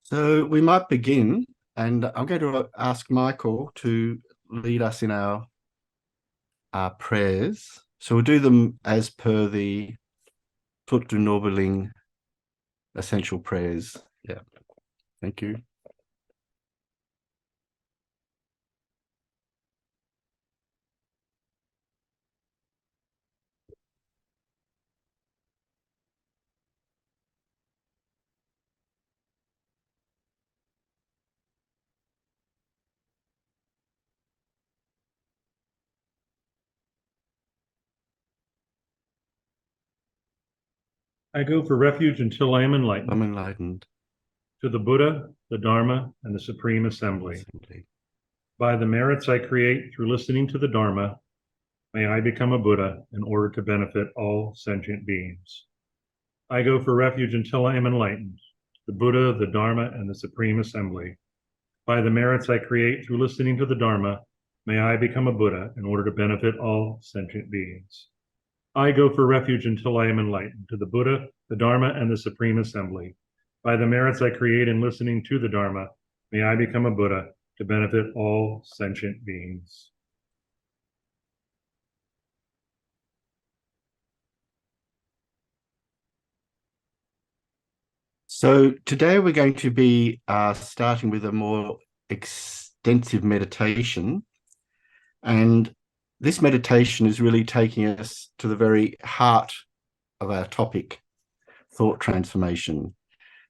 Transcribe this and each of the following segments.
So we might begin, and I'm going to ask Michael to lead us in our prayers. So we'll do them as per the Tutu Norberling essential prayers. Yeah, thank you. I go for refuge until I am I'm enlightened, enlightened. to the Buddha, the Dharma, and the Supreme Assembly. Simply. By the merits I create through listening to the Dharma, may I become a Buddha in order to benefit all sentient beings. I go for refuge until I am enlightened, to the Buddha, the Dharma, and the Supreme Assembly. By the merits I create through listening to the Dharma, may I become a Buddha in order to benefit all sentient beings. I go for refuge until I am enlightened, to the Buddha, the Dharma, and the Supreme Assembly. By the merits I create in listening to the Dharma, may I become a Buddha to benefit all sentient beings. So today we're going to be starting with a more extensive meditation, and this meditation is really taking us to the very heart of our topic, thought transformation.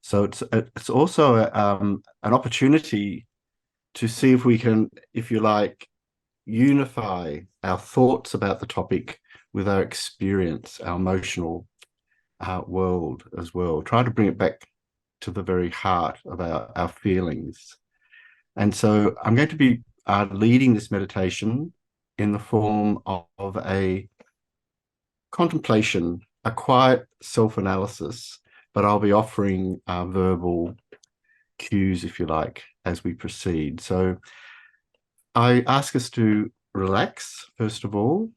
So it's also an opportunity to see if we can, if you like, unify our thoughts about the topic with our experience, our emotional world as well. Try to bring it back to the very heart of our feelings. And so I'm going to be leading this meditation in the form of a contemplation, a quiet self-analysis, but I'll be offering verbal cues, if you like, as we proceed. So I ask us to relax, first of all,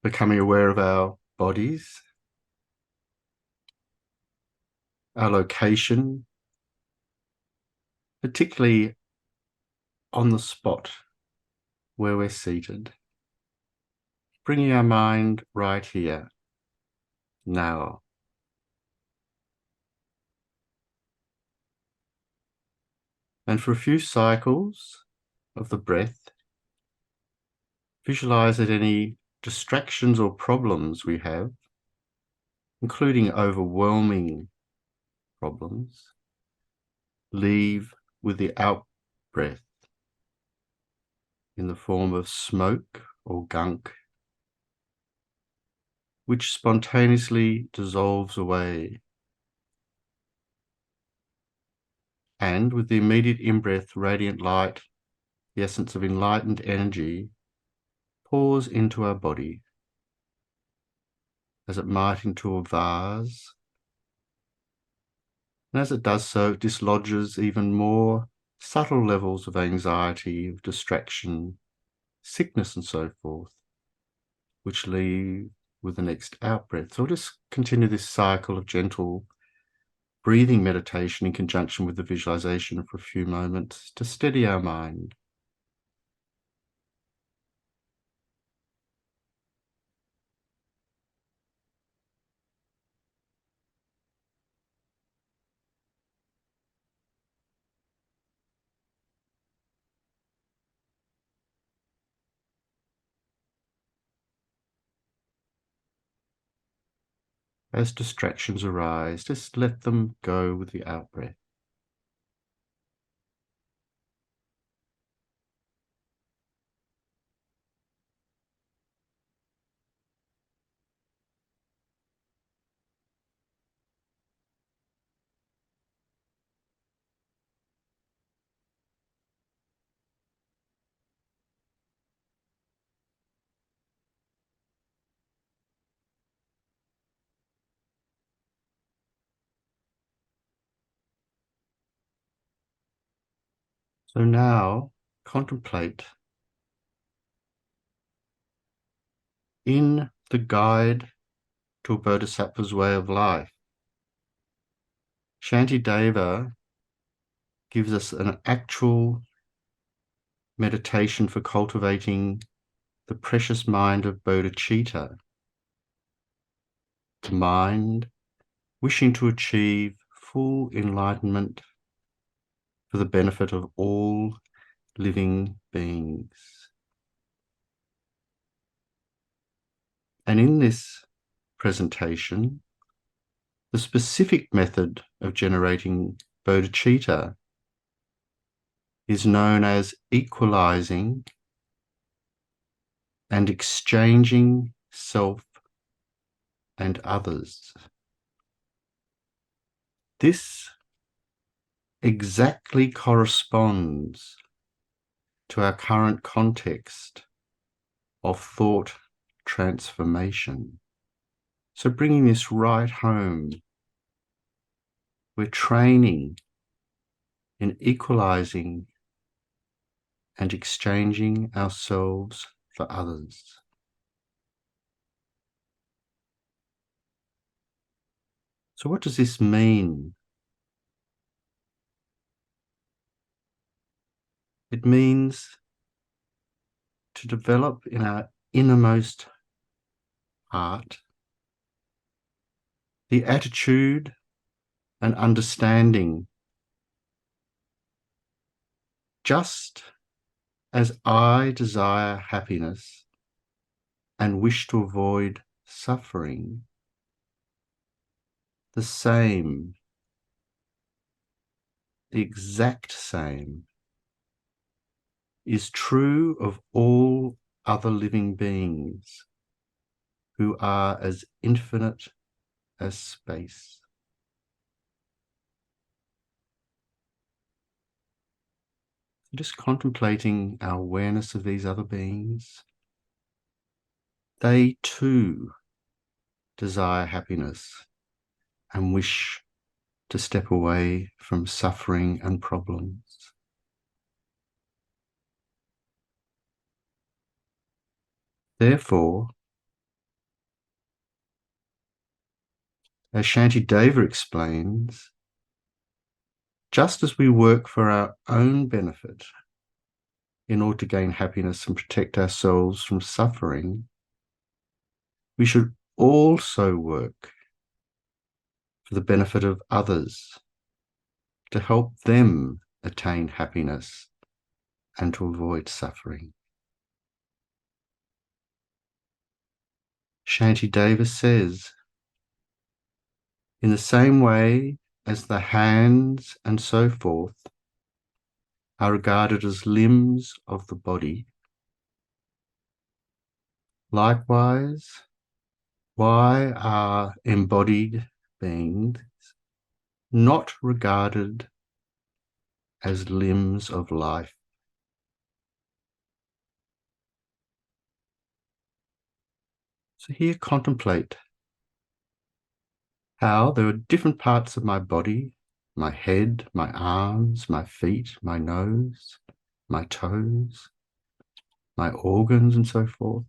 becoming aware of our bodies, our location, particularly on the spot where we're seated, bringing our mind right here, now. And for a few cycles of the breath, visualize that any distractions or problems we have, including overwhelming problems, leave with the out breath in the form of smoke or gunk, which spontaneously dissolves away. And with the immediate in-breath, radiant light, the essence of enlightened energy, pours into our body as it might into a vase. And as it does so, it dislodges even more subtle levels of anxiety, of distraction, sickness, and so forth, which leave with the next out-breath. So we'll just continue this cycle of gentle breathing meditation in conjunction with the visualization for a few moments to steady our mind. As distractions arise, just let them go with the out-breath. So now contemplate in the guide to a bodhisattva's way of life. Shantideva gives us an actual meditation for cultivating the precious mind of bodhichitta, the mind wishing to achieve full enlightenment for the benefit of all living beings. And in this presentation, the specific method of generating bodhicitta is known as equalizing and exchanging self and others. This exactly corresponds to our current context of thought transformation. So bringing this right home, we're training in equalizing and exchanging ourselves for others. So what does this mean? It means to develop in our innermost heart the attitude and understanding, just as I desire happiness and wish to avoid suffering, the same, the exact same, is true of all other living beings who are as infinite as space. Just contemplating our awareness of these other beings, they too desire happiness and wish to step away from suffering and problems. Therefore, as Shantideva explains, just as we work for our own benefit in order to gain happiness and protect ourselves from suffering, we should also work for the benefit of others, to help them attain happiness and to avoid suffering. Shantideva says, in the same way as the hands and so forth are regarded as limbs of the body, likewise, why are embodied beings not regarded as limbs of life? So here contemplate how there are different parts of my body, my head, my arms, my feet, my nose, my toes, my organs, and so forth.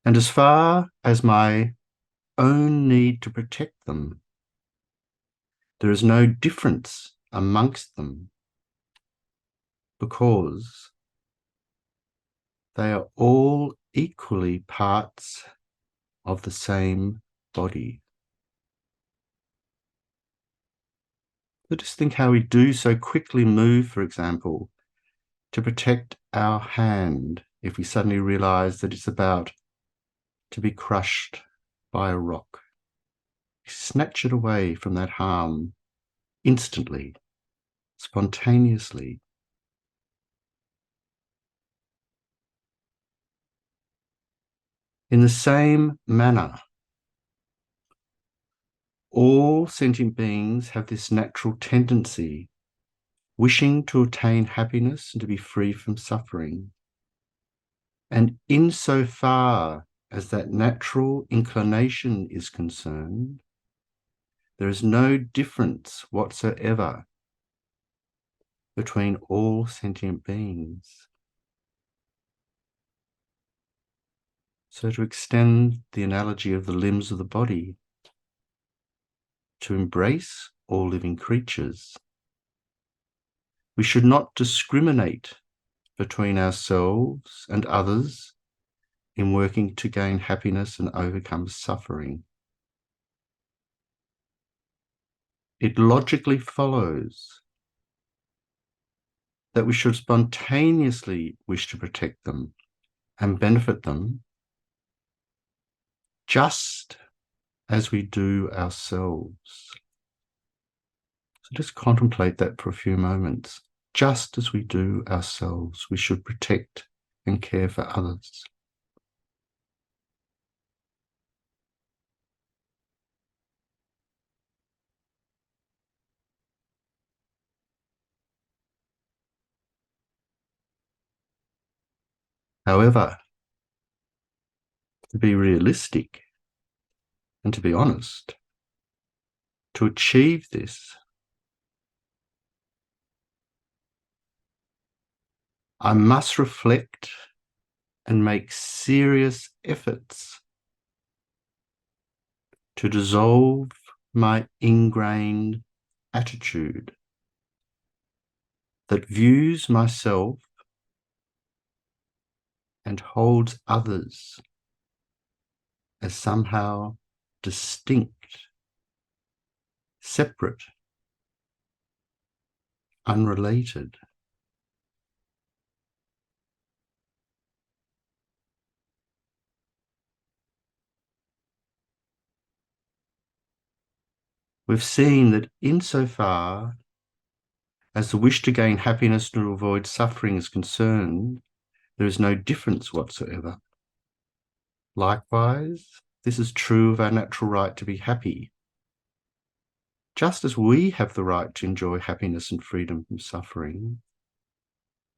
And as far as my own need to protect them, there is no difference amongst them, because they are all equally parts of the same body. So just think how we do so quickly move, for example, to protect our hand if we suddenly realize that it's about to be crushed by a rock. Snatch it away from that harm instantly, spontaneously. In the same manner, all sentient beings have this natural tendency, wishing to attain happiness and to be free from suffering. And insofar as that natural inclination is concerned, there is no difference whatsoever between all sentient beings. So to extend the analogy of the limbs of the body, to embrace all living creatures. We should not discriminate between ourselves and others in working to gain happiness and overcome suffering. It logically follows that we should spontaneously wish to protect them and benefit them just as we do ourselves. So just contemplate that for a few moments. Just as we do ourselves, we should protect and care for others. However, to be realistic and to be honest, to achieve this, I must reflect and make serious efforts to dissolve my ingrained attitude that views myself and holds others as somehow distinct, separate, unrelated. We've seen that insofar as the wish to gain happiness and to avoid suffering is concerned, there is no difference whatsoever. Likewise, this is true of our natural right to be happy. Just as we have the right to enjoy happiness and freedom from suffering,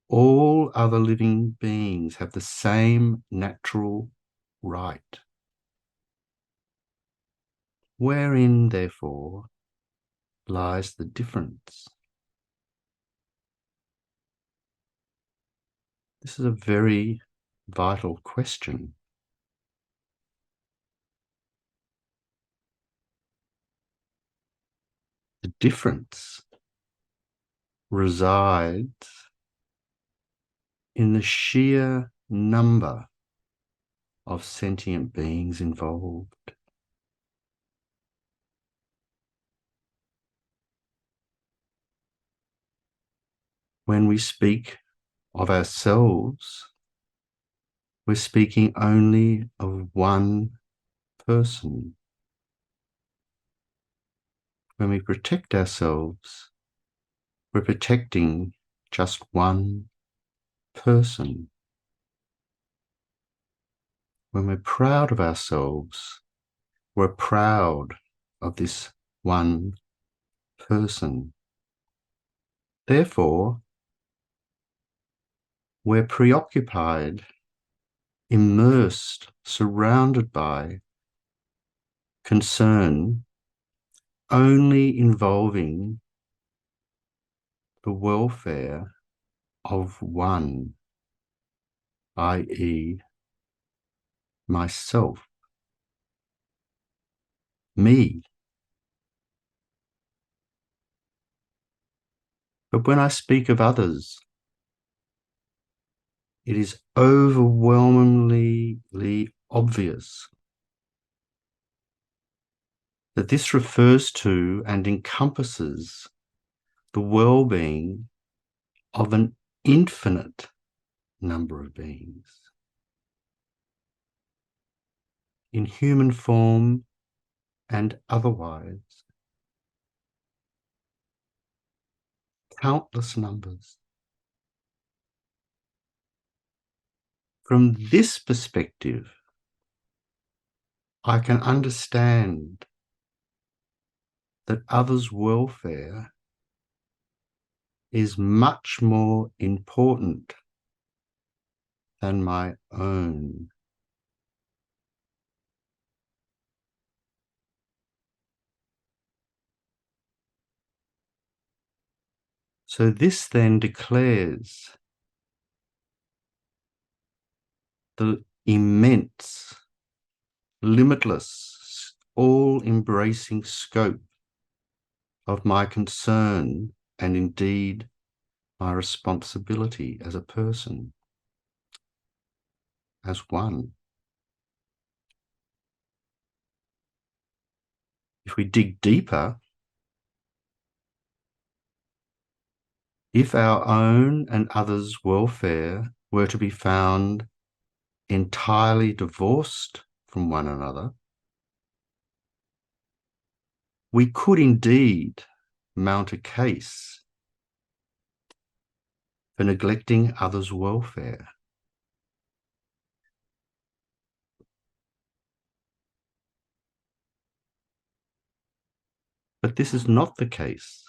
all other living beings have the same natural right. Wherein, therefore, lies the difference? This is a very vital question. The difference resides in the sheer number of sentient beings involved. When we speak of ourselves, we're speaking only of one person. When we protect ourselves, we're protecting just one person. When we're proud of ourselves, we're proud of this one person. Therefore, we're preoccupied, immersed, surrounded by concern only involving the welfare of one, i.e., myself, me. But when I speak of others, it is overwhelmingly obvious that this refers to and encompasses the well-being of an infinite number of beings in human form and otherwise. Countless numbers. From this perspective, I can understand that others' welfare is much more important than my own. So this then declares the immense, limitless, all-embracing scope of my concern and indeed my responsibility as a person, as one. If we dig deeper, if our own and others' welfare were to be found entirely divorced from one another, we could indeed mount a case for neglecting others' welfare. But this is not the case.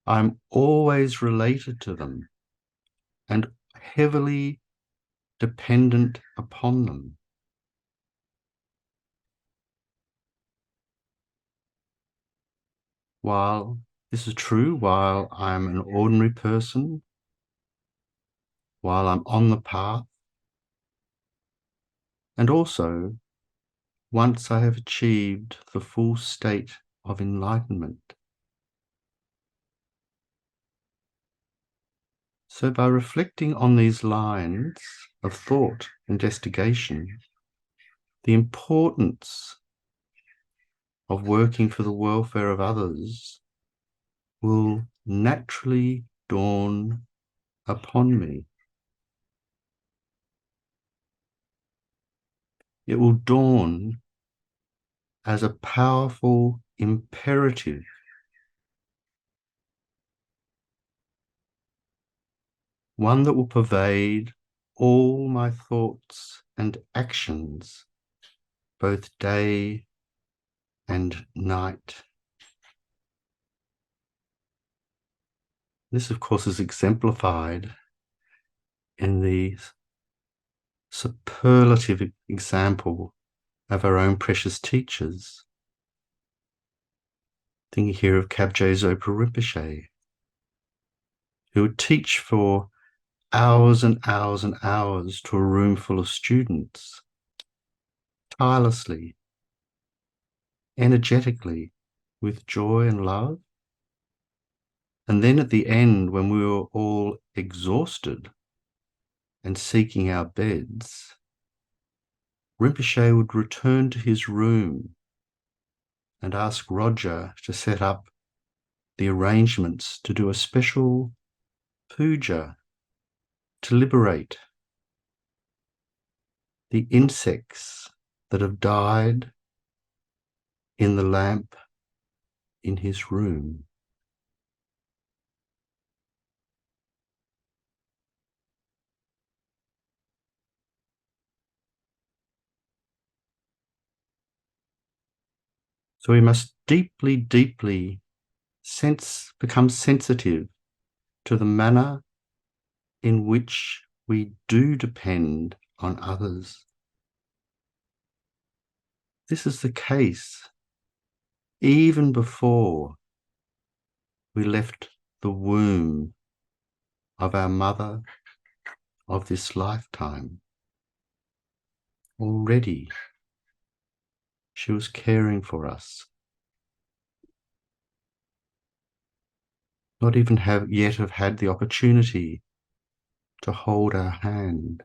I'm always related to them and heavily dependent upon them. While this is true, while I'm an ordinary person, while I'm on the path, and also once I have achieved the full state of enlightenment. So by reflecting on these lines of thought, investigation, the importance of working for the welfare of others will naturally dawn upon me. It will dawn as a powerful imperative, one that will pervade all my thoughts and actions, both day and night. This, of course, is exemplified in the superlative example of our own precious teachers. Thinking here of Kabje Zopa Rinpoche, who would teach for hours and hours and hours to a room full of students, tirelessly, energetically, with joy and love. And then at the end, when we were all exhausted and seeking our beds, Rinpoche would return to his room and ask Roger to set up the arrangements to do a special puja to liberate the insects that have died in the lamp in his room. So we must deeply, deeply become sensitive to the manner in which we do depend on others. This is the case even before we left the womb of our mother of this lifetime. Already she was caring for us, not even yet have had the opportunity to hold our hand.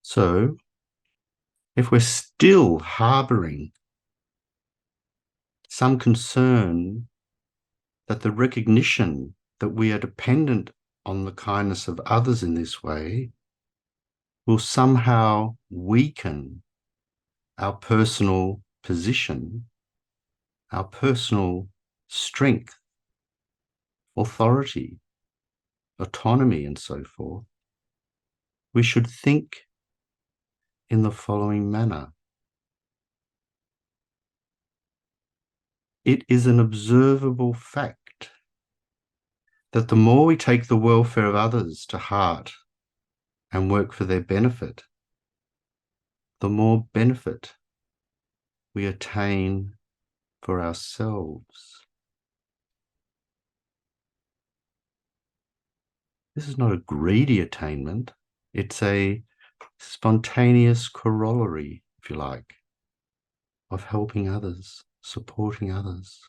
So, if we're still harboring some concern that the recognition that we are dependent on the kindness of others in this way will somehow weaken our personal position, our personal strength, authority, autonomy, and so forth, we should think in the following manner. It is an observable fact that the more we take the welfare of others to heart and work for their benefit, the more benefit we attain for ourselves. This is not a greedy attainment. It's a spontaneous corollary, if you like, of helping others, supporting others.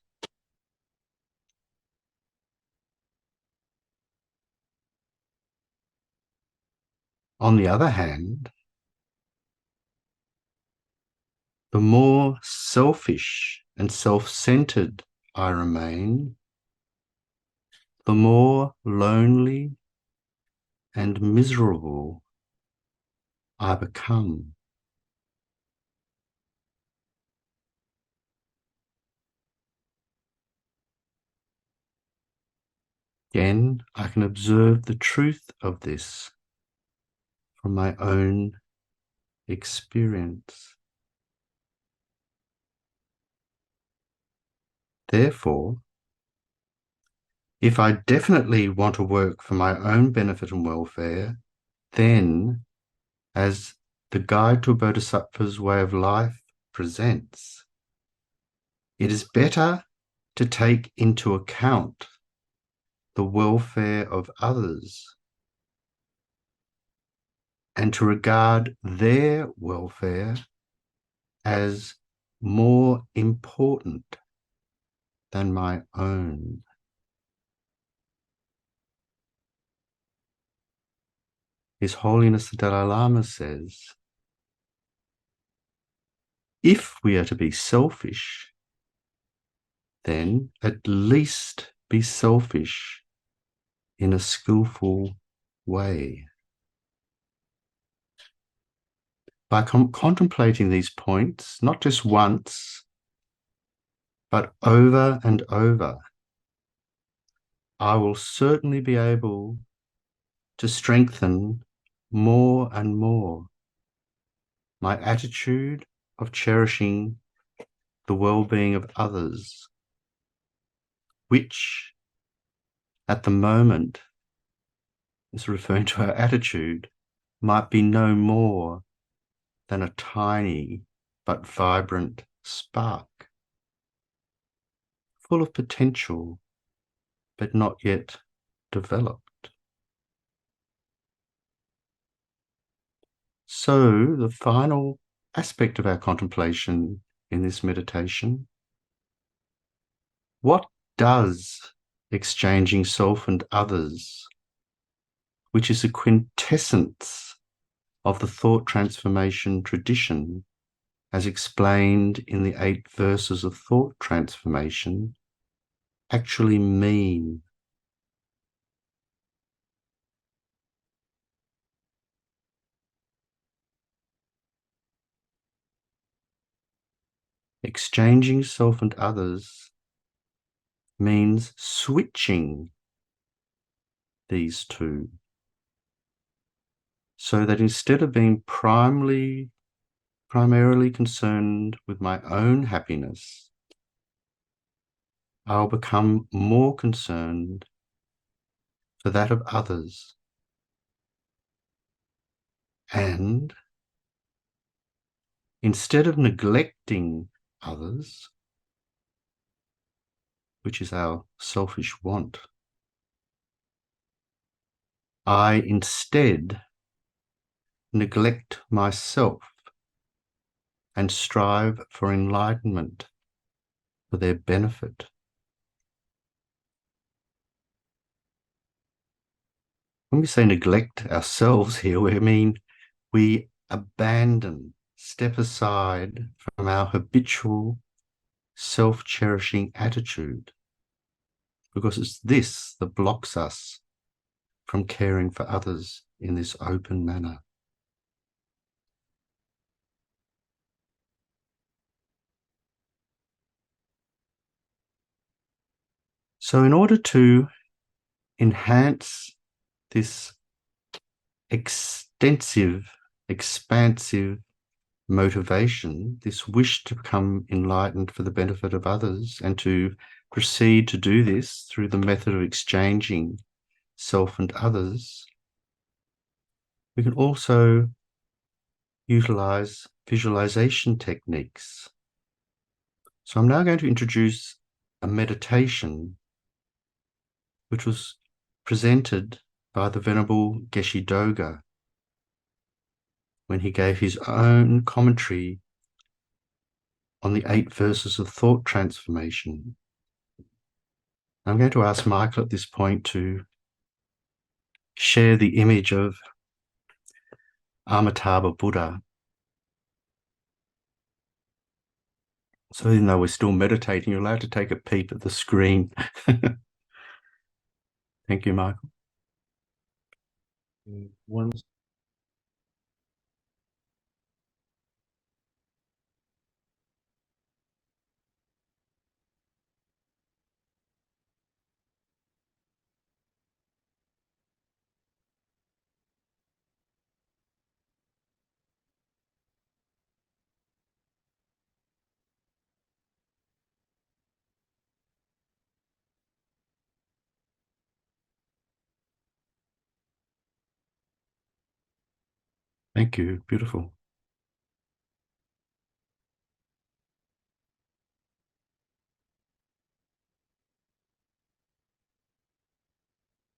On the other hand, the more selfish and self-centered I remain, the more lonely and miserable I become. Again, I can observe the truth of this from my own experience. Therefore, if I definitely want to work for my own benefit and welfare, then, as the Guide to a Bodhisattva's Way of Life presents, it is better to take into account the welfare of others and to regard their welfare as more important than my own. His Holiness the Dalai Lama says, if we are to be selfish, then at least be selfish in a skillful way. By contemplating these points, not just once, but over and over, I will certainly be able to strengthen more and more my attitude of cherishing the well-being of others, which at the moment is referring to our attitude, might be no more than a tiny but vibrant spark, full of potential, but not yet developed. So the final aspect of our contemplation in this meditation, what does exchanging self and others, which is a quintessence of the thought transformation tradition, as explained in the 8 verses of thought transformation, actually mean? Exchanging self and others means switching these two, so that instead of being primarily concerned with my own happiness, I'll become more concerned for that of others. And instead of neglecting others, which is our selfish want, I instead neglect myself and strive for enlightenment for their benefit. When we say neglect ourselves here, we mean we abandon, step aside from our habitual self-cherishing attitude, because it's this that blocks us from caring for others in this open manner. So in order to enhance this extensive, expansive motivation, this wish to become enlightened for the benefit of others, and to proceed to do this through the method of exchanging self and others, we can also utilize visualization techniques. So I'm now going to introduce a meditation which was presented by the Venerable Geshe Doga when he gave his own commentary on the 8 verses of thought transformation. I'm going to ask Michael at this point to share the image of Amitabha Buddha. So even though we're still meditating, you're allowed to take a peep at the screen. Thank you, Michael. One. Thank you. Beautiful.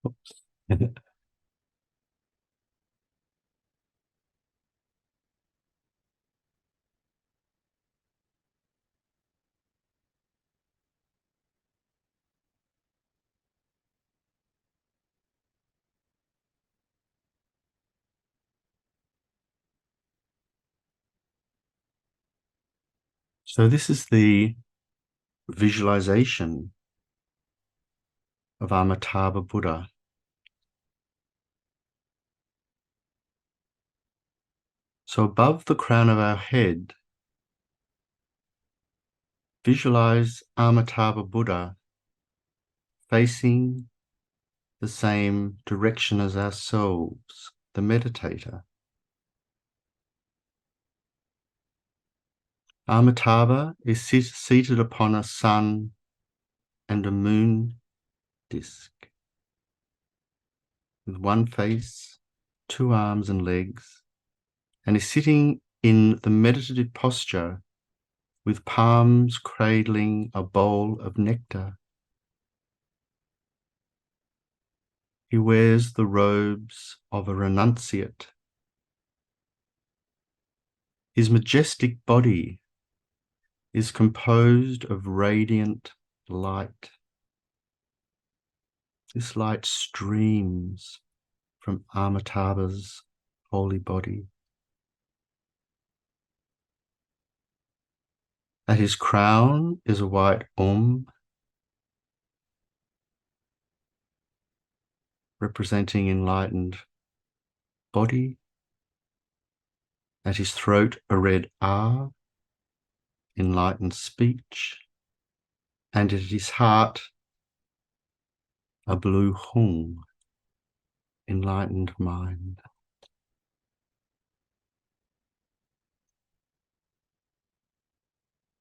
Oops. So this is the visualization of Amitabha Buddha. So above the crown of our head, visualize Amitabha Buddha facing the same direction as ourselves, the meditator. Amitabha is seated upon a sun and a moon disk, with one face, 2 arms and legs, and is sitting in the meditative posture with palms cradling a bowl of nectar. He wears the robes of a renunciate. His majestic body is composed of radiant light. This light streams from Amitabha's holy body. At his crown is a white representing enlightened body. At his throat, a red R, enlightened speech. And at his heart, a blue Hung, enlightened mind.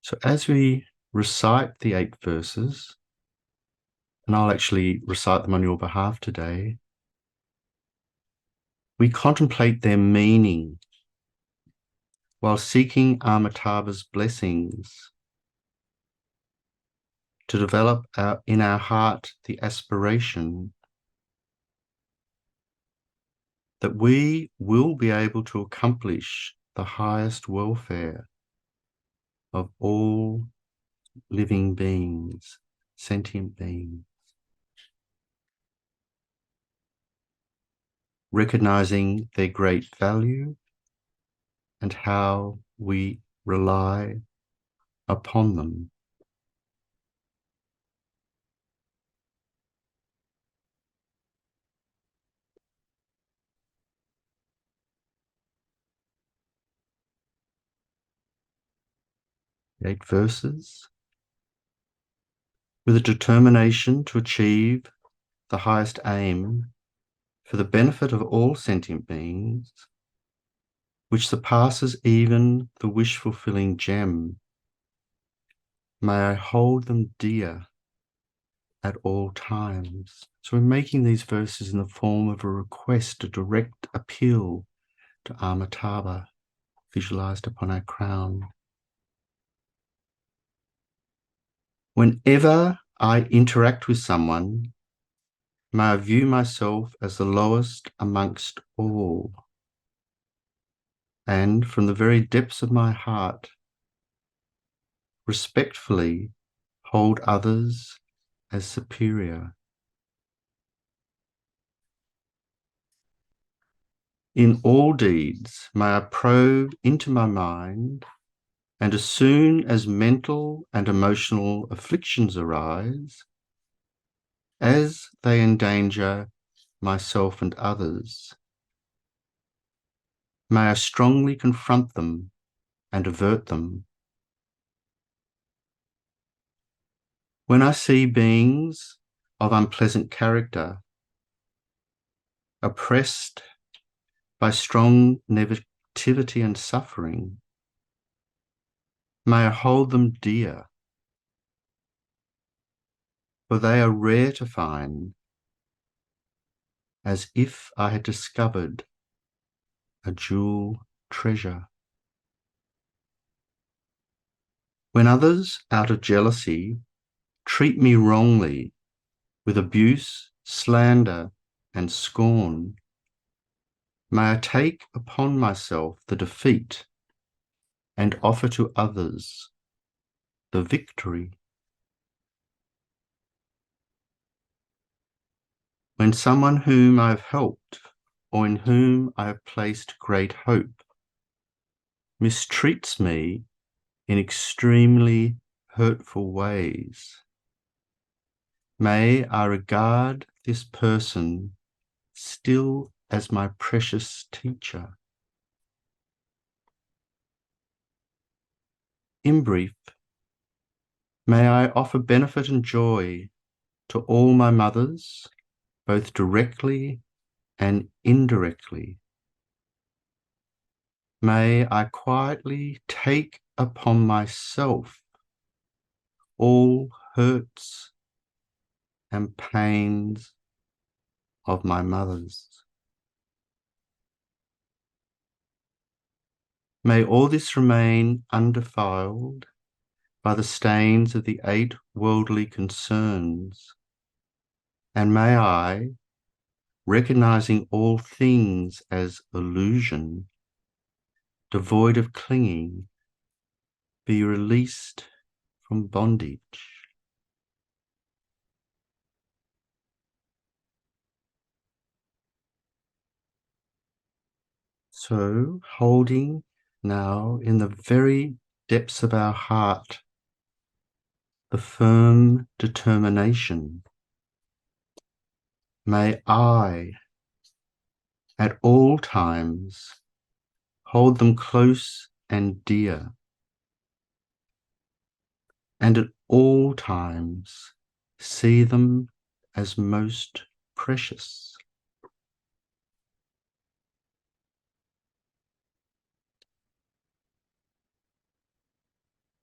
So as we recite the 8 verses, and I'll actually recite them on your behalf today, we contemplate their meaning while seeking Amitabha's blessings to develop in our heart the aspiration that we will be able to accomplish the highest welfare of all living beings, sentient beings, recognizing their great value and how we rely upon them. The 8 verses. With a determination to achieve the highest aim for the benefit of all sentient beings, which surpasses even the wish-fulfilling gem, may I hold them dear at all times. So we're making these verses in the form of a request, a direct appeal to Amitabha, visualized upon our crown. Whenever I interact with someone, may I view myself as the lowest amongst all, and from the very depths of my heart, respectfully hold others as superior. In all deeds, may I probe into my mind, and as soon as mental and emotional afflictions arise, as they endanger myself and others, may I strongly confront them and avert them. When I see beings of unpleasant character oppressed by strong negativity and suffering, may I hold them dear, for they are rare to find, as if I had discovered a jewel treasure. When others, out of jealousy, treat me wrongly with abuse, slander, and scorn, may I take upon myself the defeat and offer to others the victory. When someone whom I have helped or in whom I have placed great hope mistreats me in extremely hurtful ways, may I regard this person still as my precious teacher. In brief, may I offer benefit and joy to all my mothers, both directly and indirectly. May I quietly take upon myself all hurts and pains of my mothers. May all this remain undefiled by the stains of the 8 worldly concerns, and may I, recognizing all things as illusion, devoid of clinging, be released from bondage. So, holding now in the very depths of our heart the firm determination, may I, at all times, hold them close and dear, and at all times see them as most precious.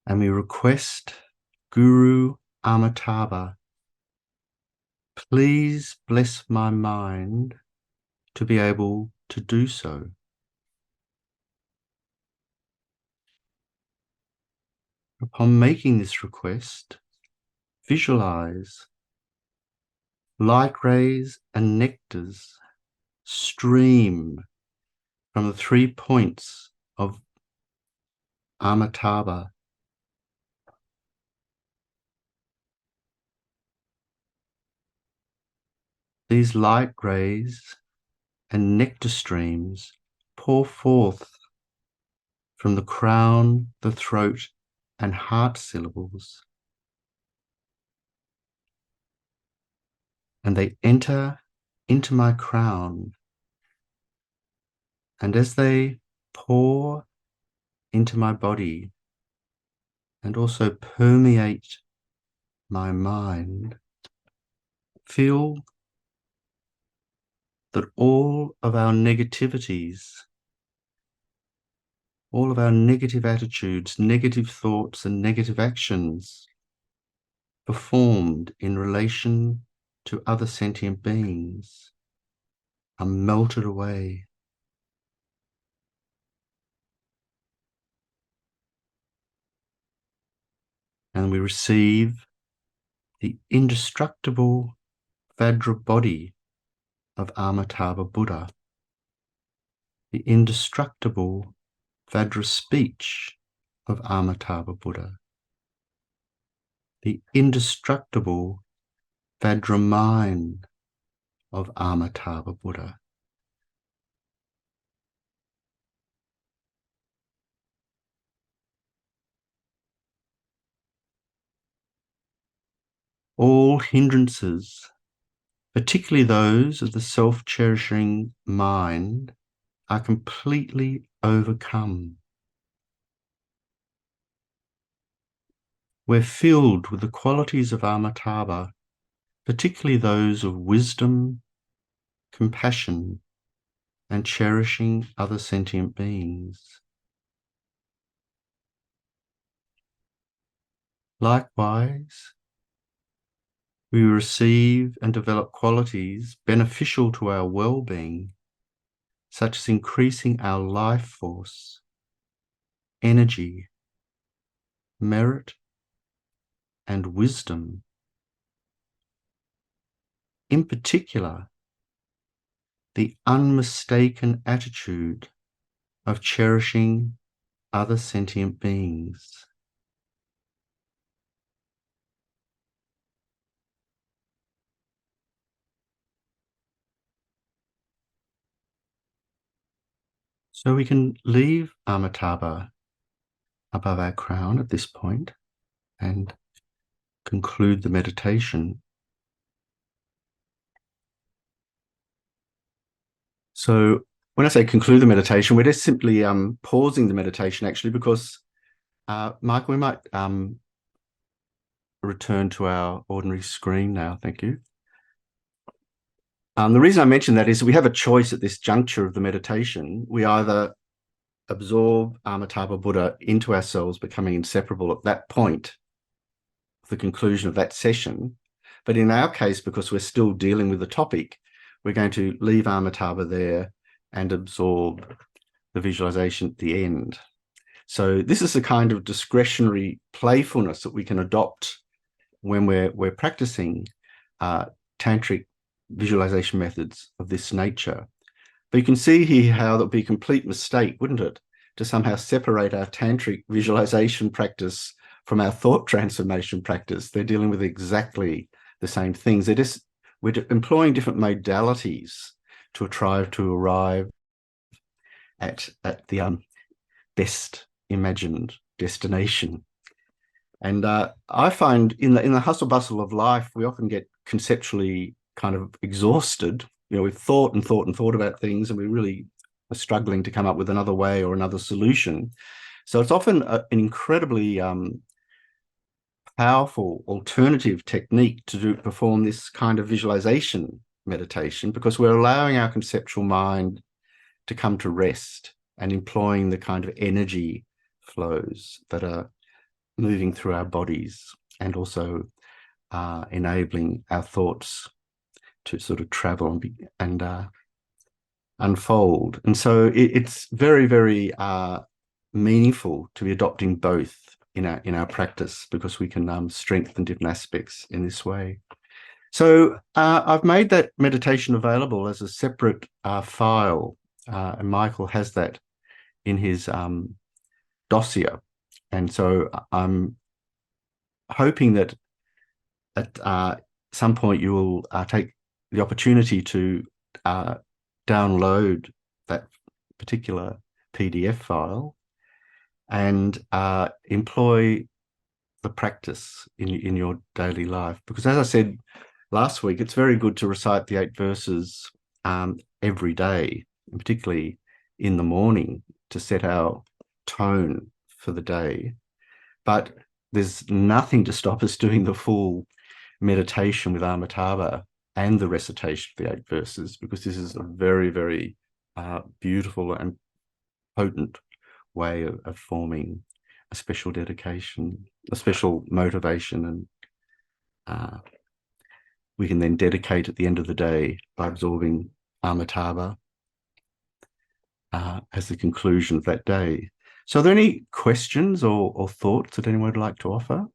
And we request Guru Amitabha, please bless my mind to be able to do so. Upon making this request, visualize light rays and nectars stream from the 3 points of Amitabha. These light rays and nectar streams pour forth from the crown, the throat, and heart syllables, and they enter into my crown. And as they pour into my body and also permeate my mind, feel that all of our negativities, all of our negative attitudes, negative thoughts, and negative actions performed in relation to other sentient beings are melted away. And we receive the indestructible Vajra body of Amitabha Buddha, the indestructible Vajra speech of Amitabha Buddha, the indestructible Vajra mind of Amitabha Buddha. All hindrances, particularly those of the self-cherishing mind, are completely overcome. We're filled with the qualities of Amitabha, particularly those of wisdom, compassion, and cherishing other sentient beings. Likewise, we receive and develop qualities beneficial to our well-being, such as increasing our life force, energy, merit, and wisdom. In particular, the unmistaken attitude of cherishing other sentient beings. So we can leave Amitabha above our crown at this point and conclude the meditation. So when I say conclude the meditation, we're just simply pausing the meditation actually, because Michael, we might return to our ordinary screen now. Thank you. The reason I mention that is we have a choice at this juncture of the meditation. We either absorb Amitabha Buddha into ourselves, becoming inseparable at that point, the conclusion of that session. But in our case, because we're still dealing with the topic, we're going to leave Amitabha there and absorb the visualization at the end. So this is a kind of discretionary playfulness that we can adopt when we're practicing tantric visualization methods of this nature. But you can see here how that would be a complete mistake, wouldn't it, to somehow separate our tantric visualization practice from our thought transformation practice. They're dealing with exactly the same things. We're employing different modalities to try to arrive at the best imagined destination. And I find in the hustle bustle of life, we often get conceptually kind of exhausted. We've thought and thought and thought about things, and we really are struggling to come up with another way or another solution. So it's often an incredibly powerful alternative technique to perform this kind of visualization meditation, because we're allowing our conceptual mind to come to rest and employing the kind of energy flows that are moving through our bodies, and also enabling our thoughts to sort of travel and unfold. And so it's very, very meaningful to be adopting both in our practice, because we can strengthen different aspects in this way. So I've made that meditation available as a separate file, and Michael has that in his dossier. And so I'm hoping that at some point you will take the opportunity to download that particular PDF file and employ the practice in your daily life. Because as I said last week, it's very good to recite the 8 verses every day, and particularly in the morning, to set our tone for the day. But there's nothing to stop us doing the full meditation with Amitabha and the recitation of the 8 verses, because this is a very, very beautiful and potent way of forming a special dedication, a special motivation, and we can then dedicate at the end of the day by absorbing Amitabha as the conclusion of that day. So are there any questions or thoughts that anyone would like to offer?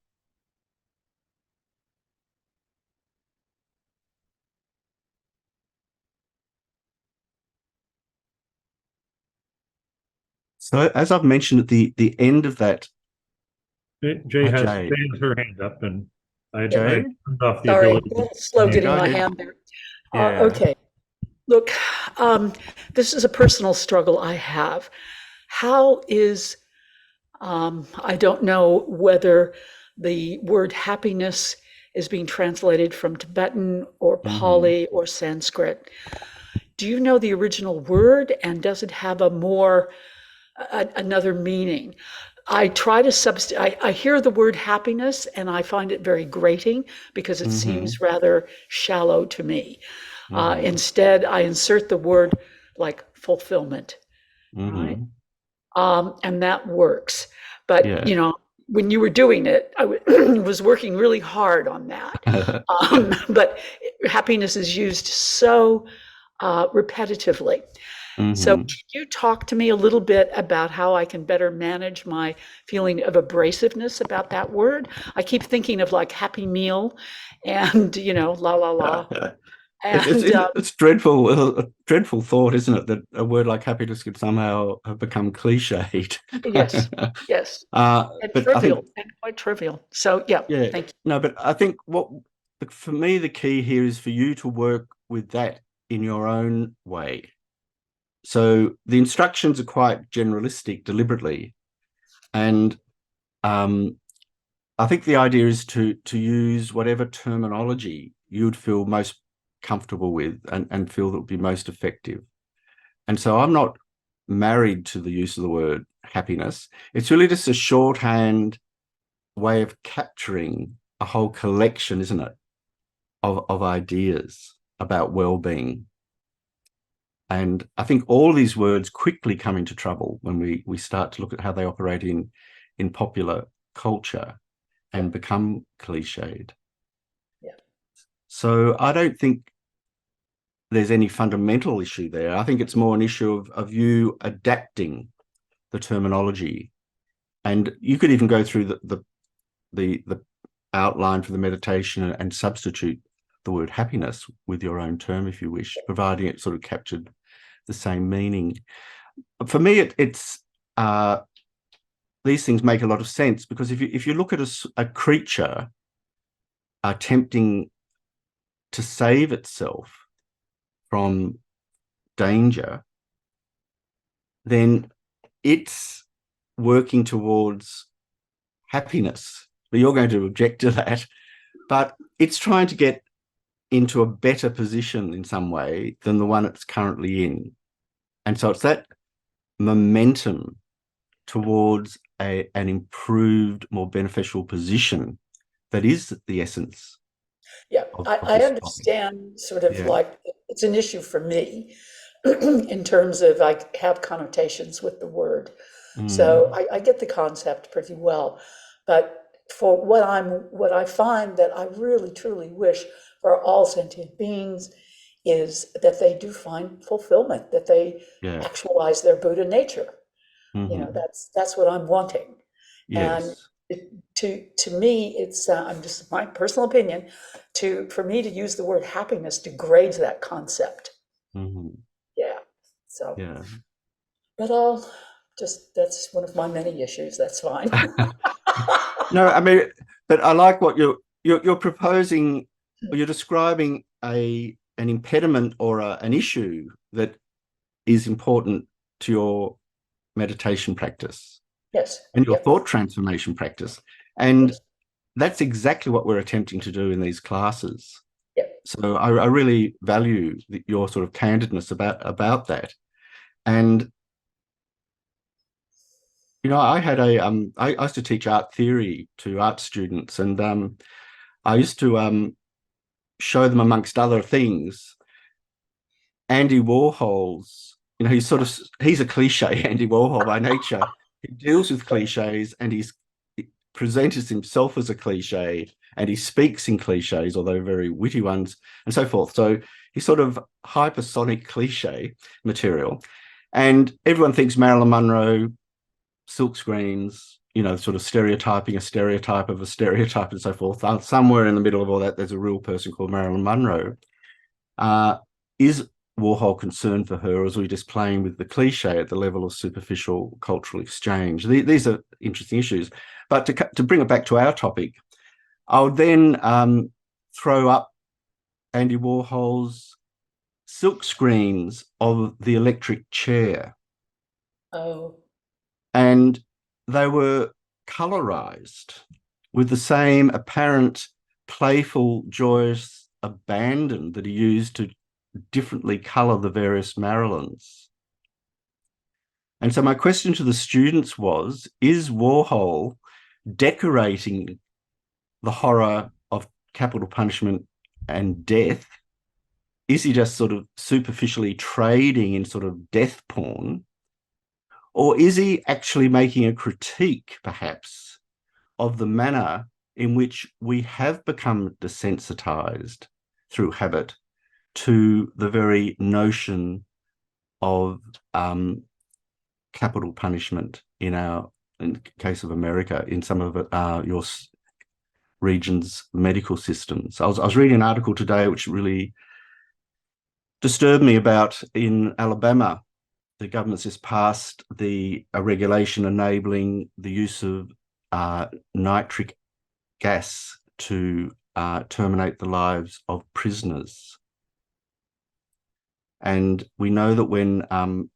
So as I've mentioned at the end of that, Jay Jay, has her hand up, and I Jay, turned off the Sorry, ability a to little slow yeah, getting go my ahead. hand there. Yeah. Okay, look, um, this is a personal struggle I have. How is, I don't know whether the word happiness is being translated from Tibetan or Hmm. Pali or Sanskrit. Do you know the original word, and does it have a more, another meaning? I try to I hear the word happiness and I find it very grating because it Hmm. seems rather shallow to me. Hmm. Instead, I insert the word like fulfillment, right? Hmm. And that works. But, Yeah. when you were doing it, I was working really hard on that. But happiness is used so repetitively. So, Hmm. can you talk to me a little bit about how I can better manage my feeling of abrasiveness about that word? I keep thinking of like Happy Meal and, la la la. It's And it's dreadful, a dreadful thought, isn't it, that a word like happiness could somehow have become cliched. yes, yes, uh, and but I think, trivial and quite trivial. So, yeah, yeah, thank you. no, but I think for me, the key here is for you to work with that in your own way. So the instructions are quite generalistic deliberately. And um, I think the idea is to use whatever terminology you'd feel most comfortable with and feel that would be most effective. And so I'm not married to the use of the word happiness. It's really just a shorthand way of capturing a whole collection, isn't it, of ideas about well-being. And I think all these words quickly come into trouble when we start to look at how they operate in popular culture Yeah, and become cliched. yeah, So I don't think there's any fundamental issue there. I think it's more an issue of you adapting the terminology. And you could even go through the outline for the meditation and substitute the word happiness with your own term if you wish, providing it sort of captured the same meaning. For me, it's these things make a lot of sense because if you look at a creature attempting to save itself from danger, then it's working towards happiness. But you're going to object to that. But it's trying to get into a better position in some way than the one it's currently in. And so it's that momentum towards an improved, more beneficial position that is the essence yeah. of I this topic. understand sort of Yeah. like it's an issue for me in terms of I have connotations with the word. So Mm. I get the concept pretty well, but for what I find that I really truly wish for all sentient beings is that they do find fulfillment, that they Yeah. actualize their Buddha nature. Hmm. That's what I'm wanting. And Yes. to me, it's I'm just my personal opinion. For me to use the word happiness degrades that concept. Hmm. Yeah. So, Yeah. but I'll just that's one of my many issues. That's fine. No, I mean, but I like what you're proposing. You're describing an impediment or an issue that is important to your meditation practice Yes. and your Yep. thought transformation practice, and Yes. that's exactly what we're attempting to do in these classes. Yep. So I really value your sort of candidness about that. And I used to teach art theory to art students, and I used to show them, amongst other things, Andy Warhol's. He's a cliche, Andy Warhol by nature. He deals with cliches, and he presents himself as a cliche, and he speaks in cliches, although very witty ones, and so forth. So he's sort of hypersonic cliche material. And everyone thinks Marilyn Monroe, silk screens, sort of stereotyping a stereotype of a stereotype and so forth. Somewhere in the middle of all that, there's a real person called Marilyn Monroe. Is Warhol concern for her, or was we just playing with the cliche at the level of superficial cultural exchange? These are interesting issues. But to bring it back to our topic, I would then throw up Andy Warhol's silk screens of the electric chair. Oh. And they were colorized with the same apparent playful, joyous abandon that he used to differently color the various Marilyns. And so my question to the students was, is Warhol decorating the horror of capital punishment and death? Is he just sort of superficially trading in sort of death porn? Or is he actually making a critique, perhaps, of the manner in which we have become desensitized through habit to the very notion of capital punishment in the case of America, in some of your region's medical systems? I was reading an article today which really disturbed me about in Alabama. The government's just passed a regulation enabling the use of nitric gas to terminate the lives of prisoners. And we know that when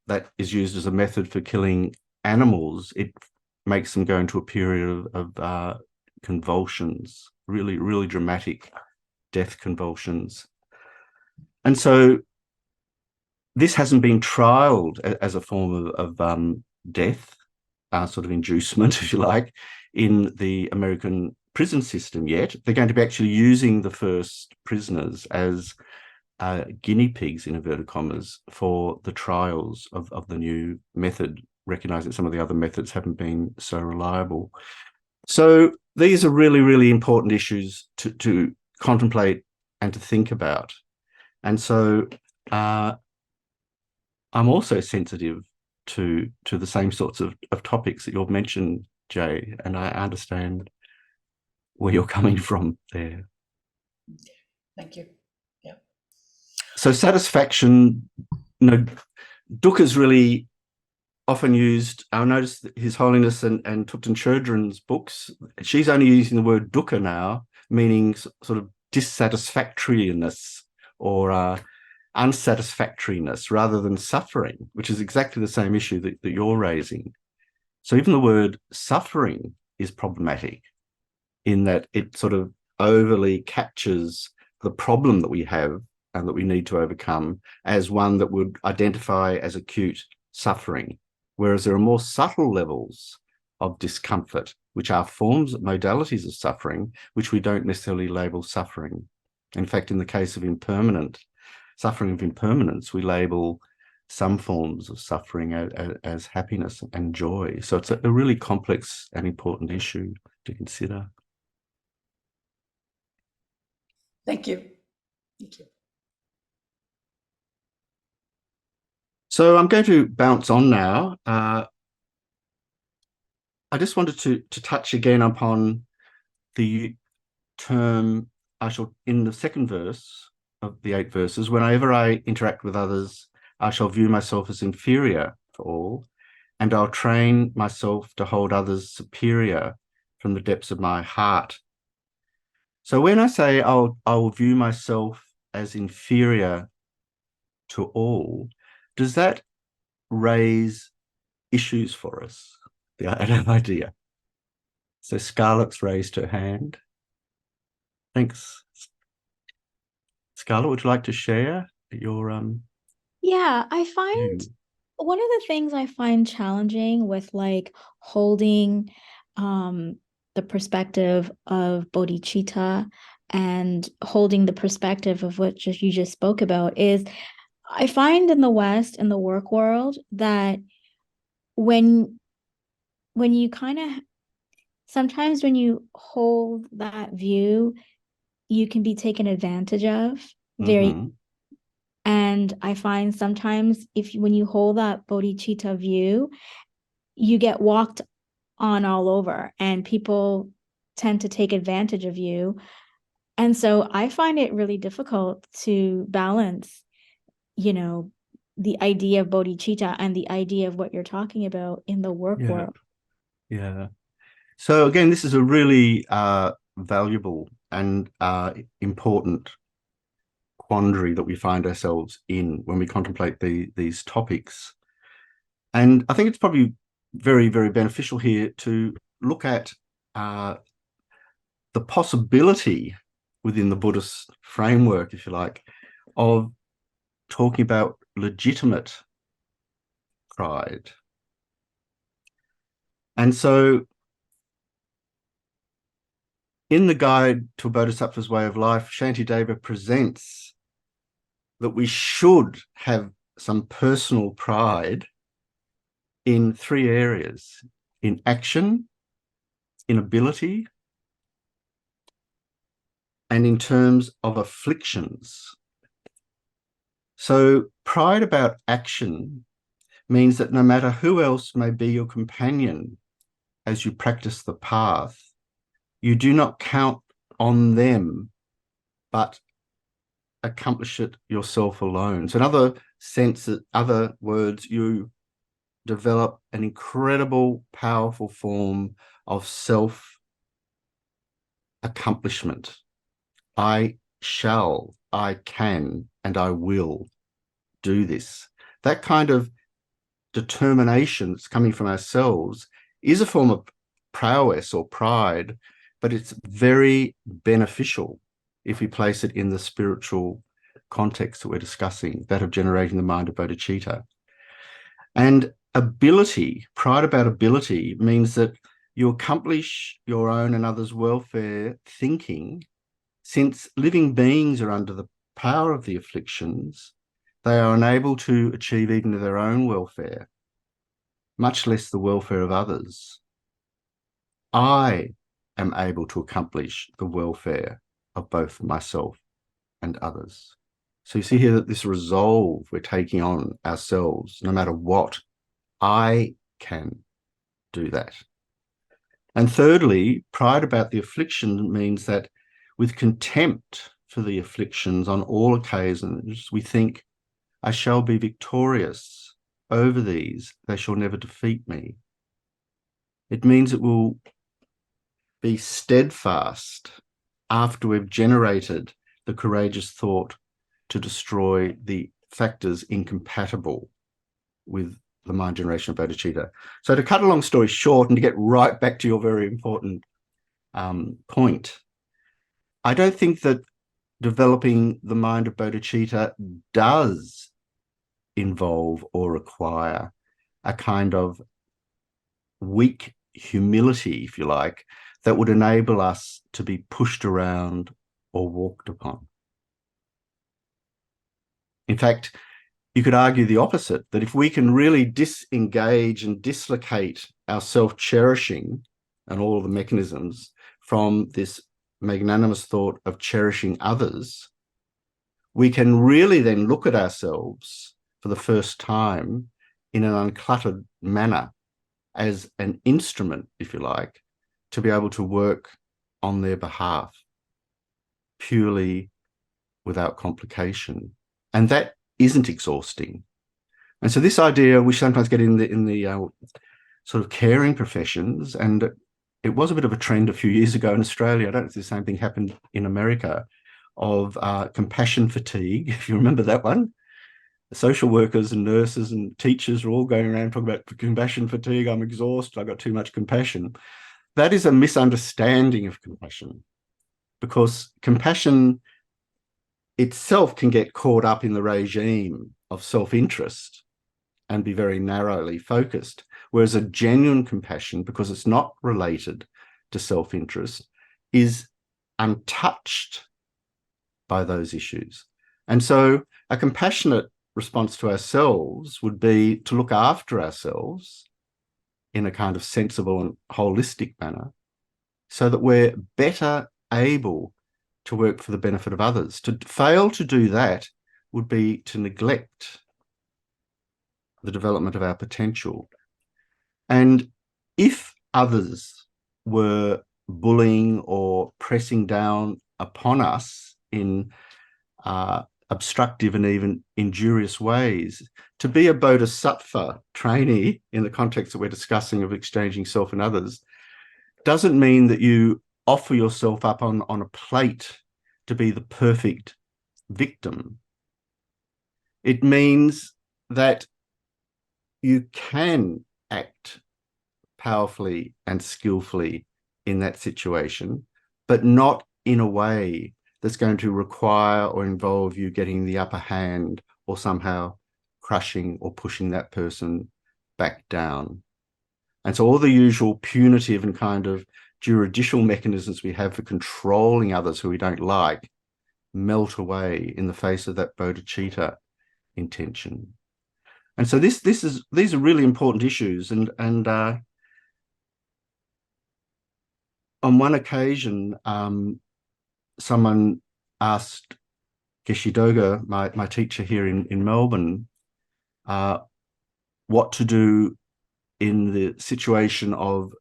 that is used as a method for killing animals, it makes them go into a period of convulsions, really, really dramatic death convulsions. And so this hasn't been trialed as a form of death, sort of inducement, if you like, in the American prison system yet. They're going to be actually using the first prisoners as guinea pigs, in inverted commas, for the trials of the new method, recognizing some of the other methods haven't been so reliable. So these are really, really important issues to contemplate and to think about. And so I'm also sensitive to the same sorts of topics that you've mentioned, Jay, and I understand where you're coming from there. Thank you. Yeah. So satisfaction, dukkha is really often used. I noticed His Holiness and Thupten Chodron's books, she's only using the word dukkha now, meaning sort of dissatisfactoriness or unsatisfactoriness rather than suffering, which is exactly the same issue that you're raising. So even the word suffering is problematic in that it sort of overly captures the problem that we have and that we need to overcome as one that would identify as acute suffering, whereas there are more subtle levels of discomfort, which are forms, modalities of suffering, which we don't necessarily label suffering. In fact, in the case of suffering of impermanence, we label some forms of suffering as happiness and joy. So it's a really complex and important issue to consider. Thank you. Thank you. So I'm going to bounce on now. I just wanted to touch again upon the term in the second verse of the 8 verses, whenever I interact with others, I shall view myself as inferior to all, and I'll train myself to hold others superior from the depths of my heart. So when I say I'll view myself as inferior to all, does that raise issues for us? I have no idea. So Scarlett's raised her hand. Thanks. Scarlett, would you like to share your Yeah, I find view? one of the things I find challenging with like holding the perspective of bodhicitta and holding the perspective of what you just spoke about is I find in the West, in the work world, that when you kind of sometimes when you hold that view, you can be taken advantage of very. Mm-hmm. And I find sometimes when you hold that bodhicitta view, you get walked on all over and people tend to take advantage of you. And so I find it really difficult to balance the idea of bodhicitta and the idea of what you're talking about in the work world. Yeah. So again, this is a really valuable and important quandary that we find ourselves in when we contemplate these topics. And I think it's probably very, very beneficial here to look at the possibility within the Buddhist framework, if you like, of talking about legitimate pride. And so in the Guide to a Bodhisattva's Way of Life, Shantideva presents that we should have some personal pride in three areas: in action, in ability, and in terms of afflictions. So pride about action means that no matter who else may be your companion as you practice the path, you do not count on them, but accomplish it yourself alone. So in other other words, you develop an incredible, powerful form of self-accomplishment. I shall, I can, and I will do this. That kind of determination that's coming from ourselves is a form of prowess or pride, but it's very beneficial if we place it in the spiritual context that we're discussing, that of generating the mind of bodhicitta. And ability, pride about ability, means that you accomplish your own and others' welfare thinking. Since living beings are under the power of the afflictions, they are unable to achieve even their own welfare, much less the welfare of others. I am able to accomplish the welfare of both myself and others. So you see here that this resolve we're taking on ourselves, no matter what, I can do that. And thirdly, pride about the affliction means that with contempt for the afflictions on all occasions, we think, I shall be victorious over these. They shall never defeat me. It means it will be steadfast after we've generated the courageous thought to destroy the factors incompatible with the mind generation of bodhicitta. So to cut a long story short and to get right back to your very important point, I don't think that developing the mind of bodhicitta does involve or require a kind of weak humility, if you like, that would enable us to be pushed around or walked upon. In fact, you could argue the opposite, that if we can really disengage and dislocate our self-cherishing and all of the mechanisms from this magnanimous thought of cherishing others, we can really then look at ourselves for the first time in an uncluttered manner as an instrument, if you like, to be able to work on their behalf purely without complication. And that isn't exhausting. And so this idea we sometimes get in the sort of caring professions, and it was a bit of a trend a few years ago in Australia. I don't know if the same thing happened in America, of compassion fatigue, if you remember that one. The social workers and nurses and teachers are all going around talking about compassion fatigue. I'm exhausted. I've got too much compassion. That is a misunderstanding of compassion, because compassion itself can get caught up in the regime of self-interest and be very narrowly focused, whereas a genuine compassion, because it's not related to self-interest, is untouched by those issues. And so a compassionate response to ourselves would be to look after ourselves in a kind of sensible and holistic manner so that we're better able to work for the benefit of others. To fail to do that would be to neglect the development of our potential. And if others were bullying or pressing down upon us in obstructive and even injurious ways. To be a bodhisattva trainee in the context that we're discussing of exchanging self and others doesn't mean that you offer yourself up on a plate to be the perfect victim. It means that you can act powerfully and skillfully in that situation, but not in a way that's going to require or involve you getting the upper hand or somehow crushing or pushing that person back down. And so all the usual punitive and kind of juridical mechanisms we have for controlling others who we don't like melt away in the face of that bodhicitta intention. And so these are really important issues. And on one occasion, someone asked Geshe Doga, my teacher here in Melbourne, what to do in the situation of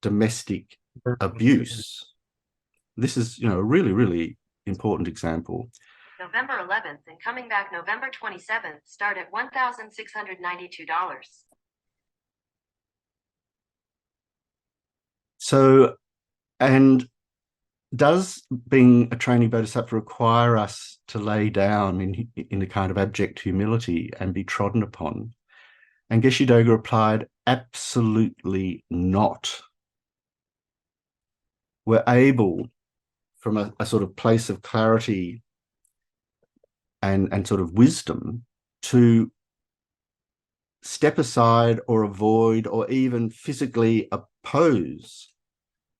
domestic abuse. This is, a really, really important example. November 11th and coming back November 27th start at $1,692. So, and does being a training bodhisattva require us to lay down in a kind of abject humility and be trodden upon? And Geshe Doga replied, absolutely not. We're able, from a sort of place of clarity and sort of wisdom, to step aside or avoid or even physically oppose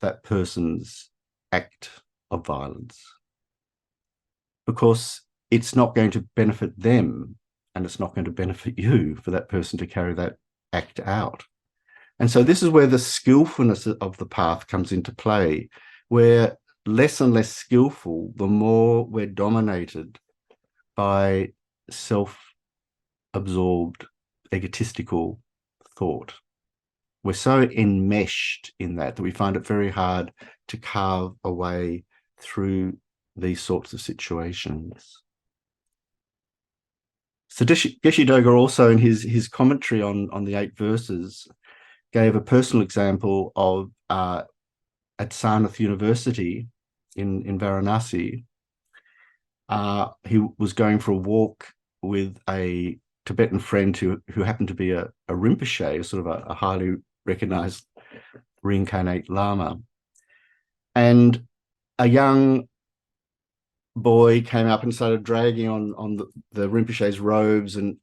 that person's act of violence, because it's not going to benefit them and it's not going to benefit you for that person to carry that act out. And so this is where the skillfulness of the path comes into play, where less and less skillful, the more we're dominated by self-absorbed, egotistical thought. We're so enmeshed in that we find it very hard to carve a way through these sorts of situations. So Geshe Doga also, in his commentary on the 8 verses, gave a personal example of at Sarnath University in Varanasi. He was going for a walk with a Tibetan friend who happened to be a Rinpoche, sort of a highly recognized reincarnate Lama. And a young boy came up and started dragging on the Rinpoche's robes and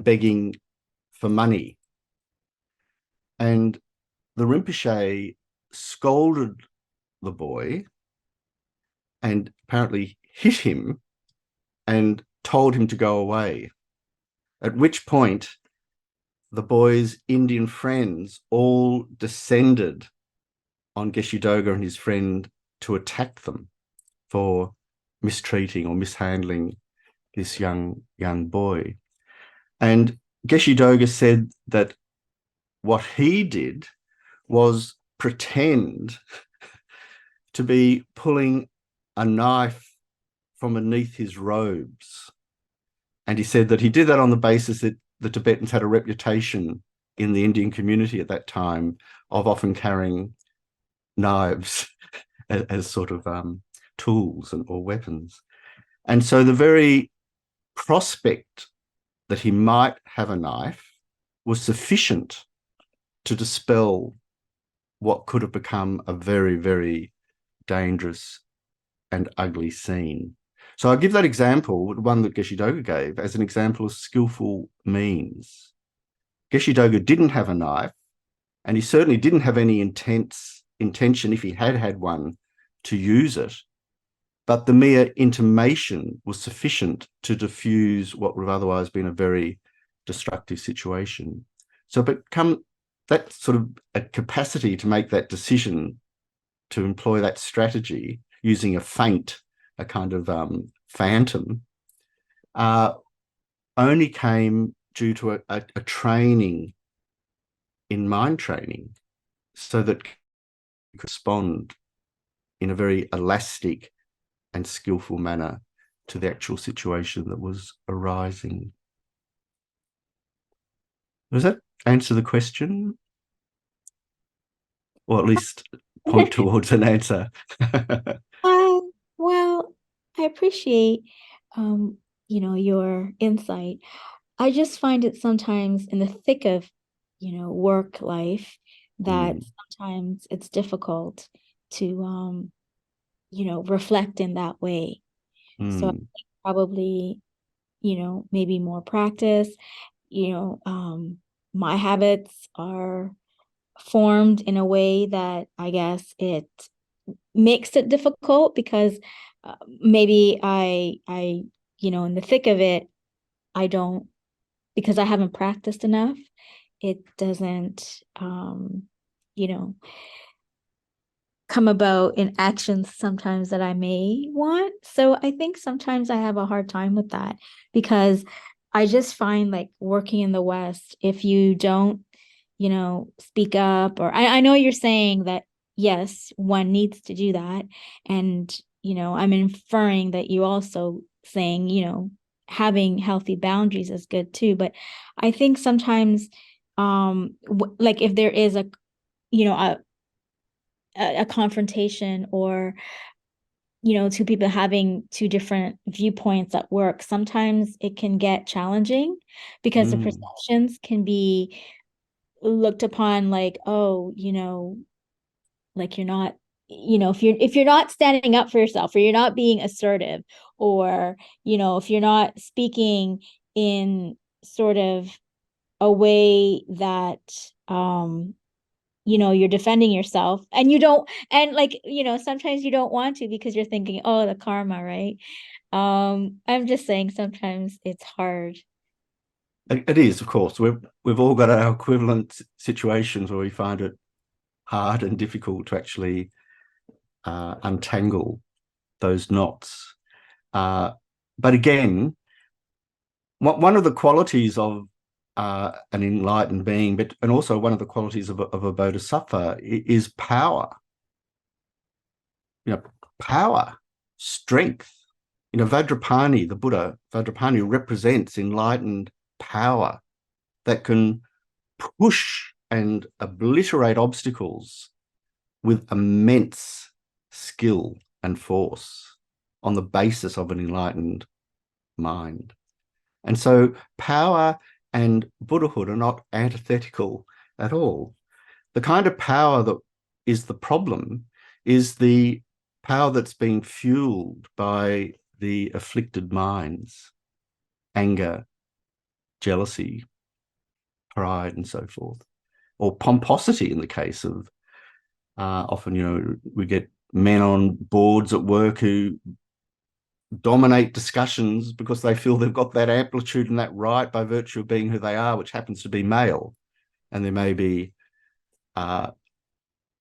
begging for money. And the Rinpoche scolded the boy and apparently hit him and told him to go away. At which point, the boy's Indian friends all descended on Geshe Doga and his friend to attack them for mistreating or mishandling this young boy. And Geshe Doga said that what he did was pretend to be pulling a knife from beneath his robes. And he said that he did that on the basis that the Tibetans had a reputation in the Indian community at that time of often carrying knives as sort of tools or weapons. And so the very prospect that he might have a knife was sufficient to dispel what could have become a very, very dangerous and ugly scene. So I give that example, one that Geshe Doga gave, as an example of skillful means. Geshe Doga didn't have a knife, and he certainly didn't have any intention, if he had one, to use it. But the mere intimation was sufficient to diffuse what would have otherwise been a very destructive situation. So that sort of a capacity to make that decision, to employ that strategy using a feint, a kind of phantom, only came due to a training in mind training, so that you could respond in a very elastic and skillful manner to the actual situation that was arising. Does that answer the question? Or at least point towards an answer? Well, I appreciate, your insight. I just find it sometimes in the thick of, work life that sometimes it's difficult to, reflect in that way. So I think probably, maybe more practice, my habits are formed in a way that I guess it makes it difficult because maybe I in the thick of it, I don't, because I haven't practiced enough, it doesn't you know come about in actions sometimes that I may want. So I think sometimes I have a hard time with that because I just find like working in the West, if you don't, speak up, or I know you're saying that, yes, one needs to do that. And, I'm inferring that you also saying, having healthy boundaries is good too. But I think sometimes, like if there is you know, a confrontation, or two people having two different viewpoints at work, sometimes it can get challenging because the perceptions can be looked upon like, oh, like you're not, if you're not standing up for yourself, or you're not being assertive, or if you're not speaking in sort of a way that you're defending yourself, and you don't, and like, sometimes you don't want to because you're thinking, oh, the karma, right? I'm just saying sometimes it's hard. It is, of course. We've all got our equivalent situations where we find it hard and difficult to actually untangle those knots. But again, one of the qualities of an enlightened being, and also one of the qualities of a bodhisattva, is power. Power, strength. Vajrapani, the Buddha, Vajrapani represents enlightened power that can push and obliterate obstacles with immense skill and force on the basis of an enlightened mind. And so power and Buddhahood are not antithetical at all. The kind of power that is the problem is the power that's being fueled by the afflicted minds, anger, jealousy, pride, and so forth, or pomposity in the case of often, we get men on boards at work who dominate discussions because they feel they've got that amplitude and that right by virtue of being who they are, which happens to be male. And there may be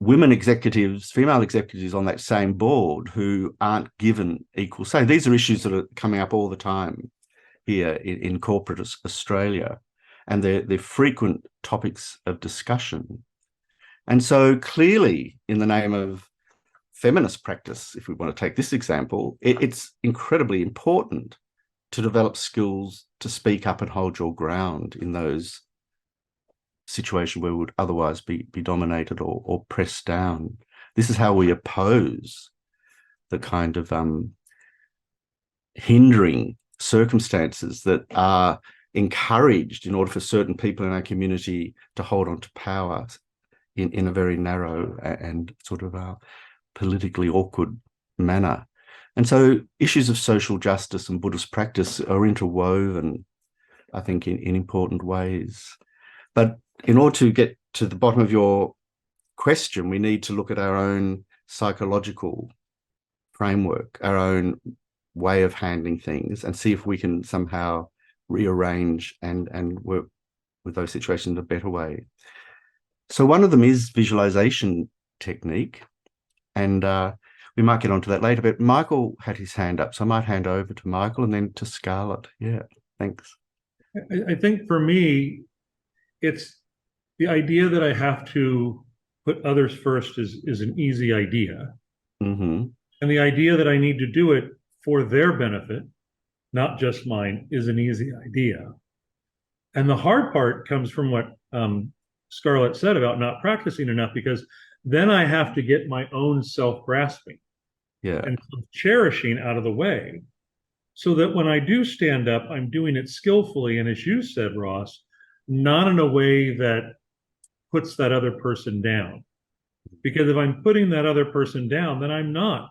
women executives, female executives on that same board who aren't given equal say. These are issues that are coming up all the time here in corporate Australia, and they're frequent topics of discussion. And so clearly, in the name of feminist practice, if we want to take this example, it's incredibly important to develop skills to speak up and hold your ground in those situations where we would otherwise be dominated or pressed down. This is how we oppose the kind of hindering circumstances that are encouraged in order for certain people in our community to hold on to power in a very narrow and sort of politically awkward manner. And so issues of social justice and Buddhist practice are interwoven, I think, in important ways. But in order to get to the bottom of your question, we need to look at our own psychological framework, our own way of handling things, and see if we can somehow rearrange and work with those situations in a better way. So one of them is visualization technique, and we might get onto that later, but Michael had his hand up, so I might hand over to Michael and then to Scarlett. Yeah, thanks. I think for me, it's the idea that I have to put others first is an easy idea. Mm-hmm. And the idea that I need to do it for their benefit not just mine, is an easy idea. And the hard part comes from what Scarlett said about not practicing enough, because then I have to get my own self-grasping and cherishing out of the way, so that when I do stand up, I'm doing it skillfully. And as you said, Ross, not in a way that puts that other person down. Because if I'm putting that other person down, then I'm not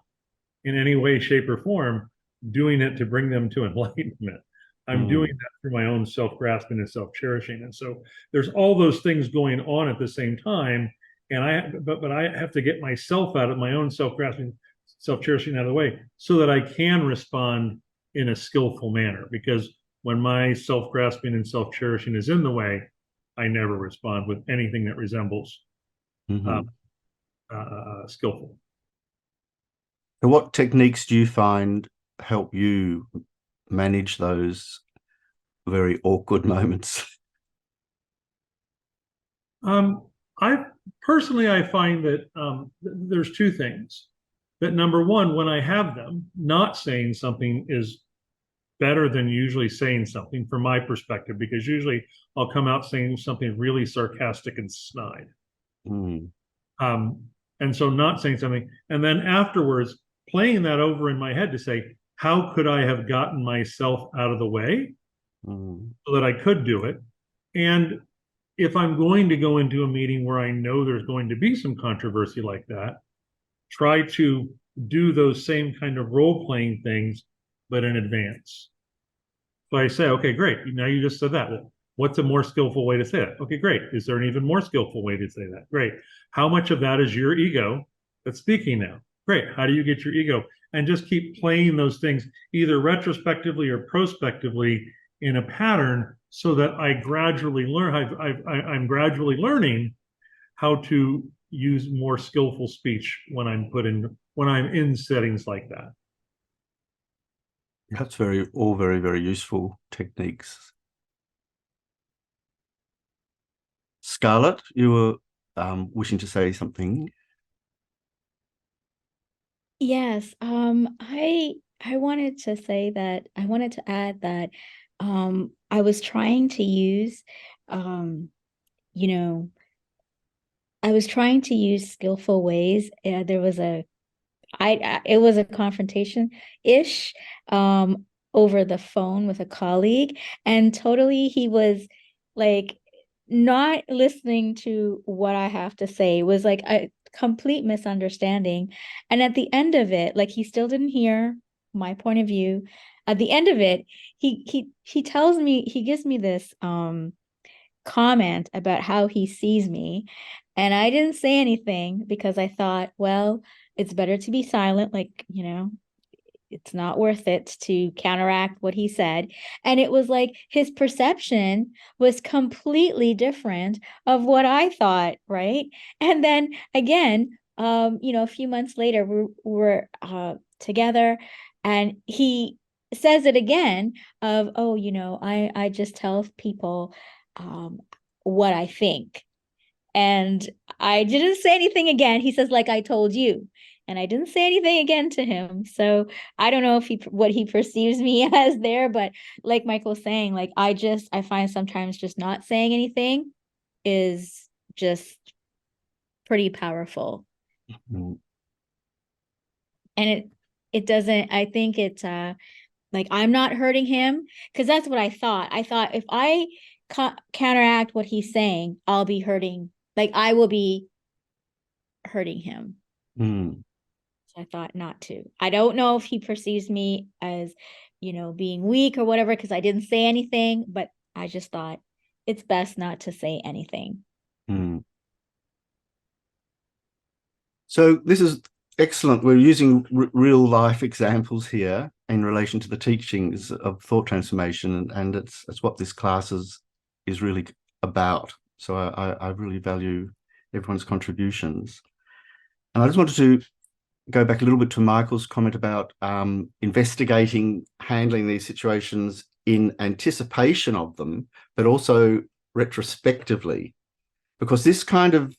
in any way, shape, or form doing it to bring them to enlightenment. I'm doing that through my own self-grasping and self-cherishing. And so there's all those things going on at the same time. And but I have to get myself out of my own self-grasping, self-cherishing out of the way, so that I can respond in a skillful manner. Because when my self-grasping and self-cherishing is in the way, I never respond with anything that resembles skillful. So what techniques do you find help you manage those very awkward moments? I find that there's two things. That number one, when I have them, not saying something is better than usually saying something from my perspective, because usually I'll come out saying something really sarcastic and snide. And so not saying something, and then afterwards playing that over in my head to say, how could I have gotten myself out of the way so that I could do it? And if I'm going to go into a meeting where I know there's going to be some controversy like that, try to do those same kind of role-playing things, but in advance. So I say, okay, great. Now you just said that. Well, what's a more skillful way to say it? Okay, great. Is there an even more skillful way to say that? Great. How much of that is your ego that's speaking now? Great. How do you get your ego? And just keep playing those things either retrospectively or prospectively in a pattern, so that I gradually learn. I'm gradually learning how to use more skillful speech when I'm in settings like that. That's all very, very useful techniques. Scarlett, you were wishing to say something. Yes, I wanted to say that I wanted to add that I was trying to use you know, I was trying to use skillful ways. There was it was a confrontation-ish over the phone with a colleague, and totally he was like not listening to what I have to say. It was like a complete misunderstanding. And at the end of it, like he still didn't hear my point of view. At the end of it, he tells me, he gives me this comment about how he sees me. And I didn't say anything because I thought, well, it's better to be silent. Like, it's not worth it to counteract what he said. And it was like his perception was completely different of what I thought, right? And then again, a few months later, we're together, and he says it again of, oh, I just tell people what I think. And I didn't say anything again. He says, like I told you. And I didn't say anything again to him. So I don't know what he perceives me as there, but like Michael's saying, like I find sometimes just not saying anything is just pretty powerful. And it doesn't, I think it's like I'm not hurting him, because that's what I thought. I thought if I counteract what he's saying, I'll be hurting, like I will be hurting him. So I thought not to. I don't know if he perceives me as, being weak or whatever, because I didn't say anything, but I just thought it's best not to say anything. So this is excellent. We're using real life examples here in relation to the teachings of thought transformation, and it's what this class is really about. So I really value everyone's contributions. And I just wanted to go back a little bit to Michael's comment about investigating, handling these situations in anticipation of them, but also retrospectively, because this kind of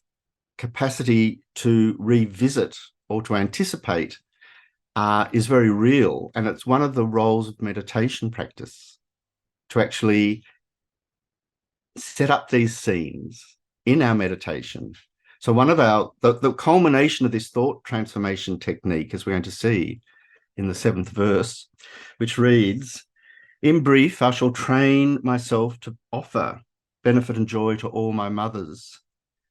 capacity to revisit or to anticipate is very real. And it's one of the roles of meditation practice to actually set up these scenes in our meditation. So one of the culmination of this thought transformation technique, as we're going to see in the 7th verse, which reads, "In brief, I shall train myself to offer benefit and joy to all my mothers,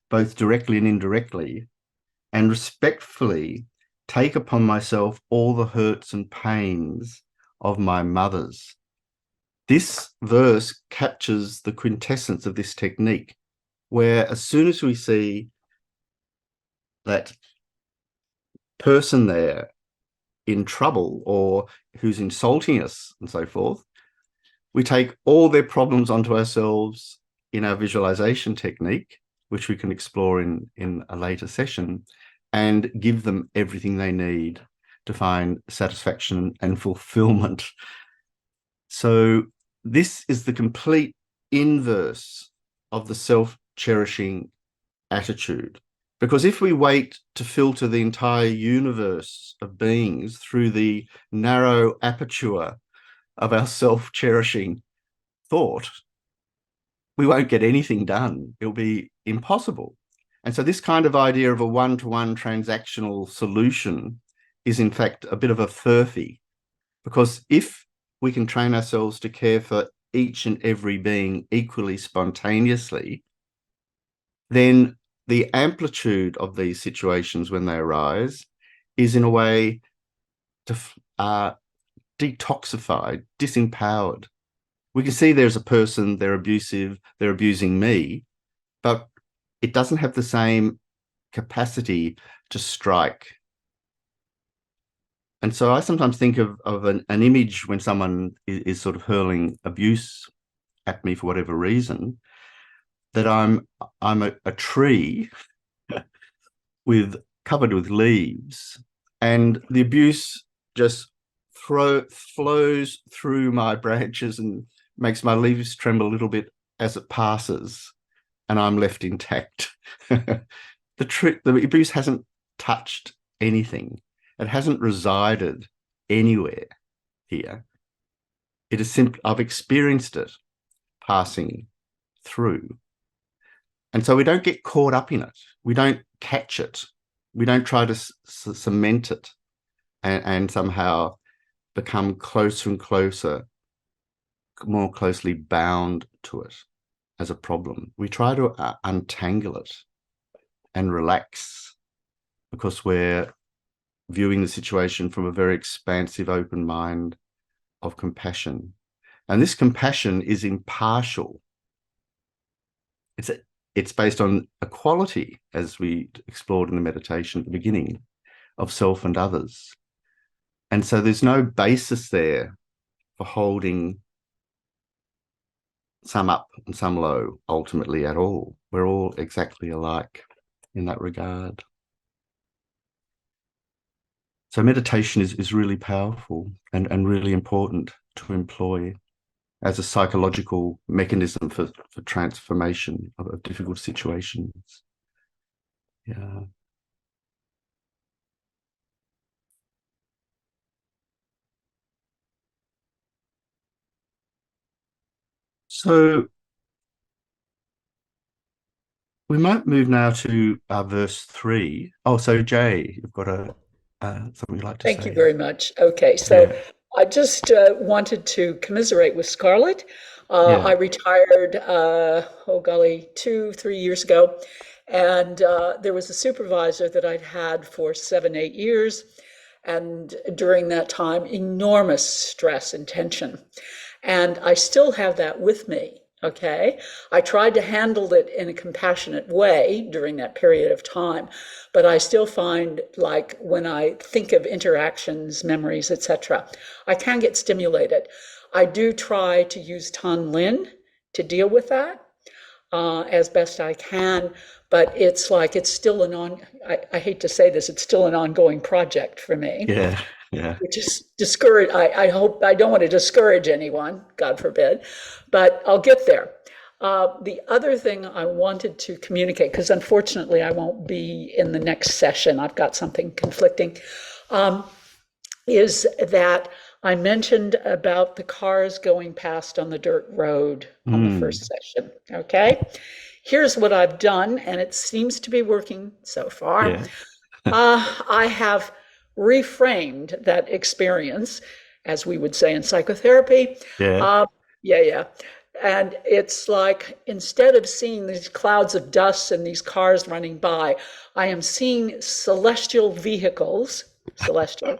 both directly and indirectly, and respectfully take upon myself all the hurts and pains of my mothers." This verse captures the quintessence of this technique, where as soon as we see that person there in trouble or who's insulting us and so forth, we take all their problems onto ourselves in our visualization technique, which we can explore in a later session, and give them everything they need to find satisfaction and fulfillment. So this is the complete inverse of the self-cherishing attitude. Because if we wait to filter the entire universe of beings through the narrow aperture of our self-cherishing thought, we won't get anything done. It'll be impossible. And so this kind of idea of a one-to-one transactional solution is in fact a bit of a furphy, because if we can train ourselves to care for each and every being equally spontaneously, then the amplitude of these situations when they arise is in a way detoxified, disempowered. We can see there's a person, they're abusive, they're abusing me, but it doesn't have the same capacity to strike. And so I sometimes think of an image when someone is sort of hurling abuse at me for whatever reason, that I'm a tree covered with leaves, and the abuse just flows through my branches and makes my leaves tremble a little bit as it passes, and I'm left intact. The abuse hasn't touched anything. It hasn't resided anywhere here. It is simply, I've experienced it passing through. And so we don't get caught up in it. We don't catch it. We don't try to cement it and somehow become closer and closer, more closely bound to it as a problem. We try to untangle it and relax, because we're viewing the situation from a very expansive, open mind of compassion. And this compassion is impartial. It's based on equality, as we explored in the meditation at the beginning, of self and others. And so there's no basis there for holding some up and some low, ultimately, at all. We're all exactly alike in that regard. So meditation is really powerful and really important to employ as a psychological mechanism for transformation of difficult situations. Yeah. So we might move now to verse 3. Oh, so Jay, you've got something you'd like to say? Thank you very much. Okay, so I just wanted to commiserate with Scarlett. I retired, 2-3 years ago, and there was a supervisor that I'd had for 7-8 years, and during that time, enormous stress and tension. And I still have that with me. Okay. I tried to handle it in a compassionate way during that period of time, but I still find, like, when I think of interactions, memories, etc., I can get stimulated. I do try to use Tan Lin to deal with that as best I can, but it's like, it's still I hate to say this, it's still an ongoing project for me. Yeah. Which is discourage. I hope I don't want to discourage anyone, God forbid, but I'll get there. The other thing I wanted to communicate, because unfortunately I won't be in the next session, I've got something conflicting. is that I mentioned about the cars going past on the dirt road on the first session. Okay. Here's what I've done, and it seems to be working so far. Yeah. I have reframed that experience, as we would say in psychotherapy. Yeah. Yeah. And it's like instead of seeing these clouds of dust and these cars running by, I am seeing celestial vehicles, celestial,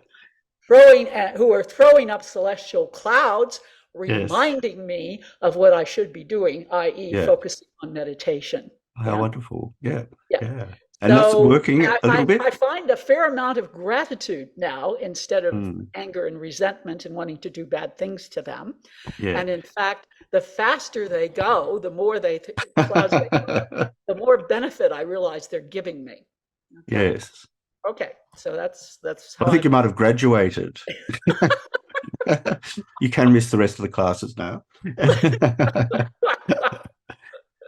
who are throwing up celestial clouds, Yes. reminding me of what I should be doing, i.e., Yeah. focusing on meditation. How Yeah. wonderful. Yeah. Yeah. Yeah. And that's So working a little bit. I find a fair amount of gratitude now instead of Mm. anger and resentment and wanting to do bad things to them. Yeah. And in fact, the faster they go, the more clouds they throw up, the more benefit I realize they're giving me. Okay. Yes. Okay. So that's I how think you I'm. might have graduated. You can miss the rest of the classes now.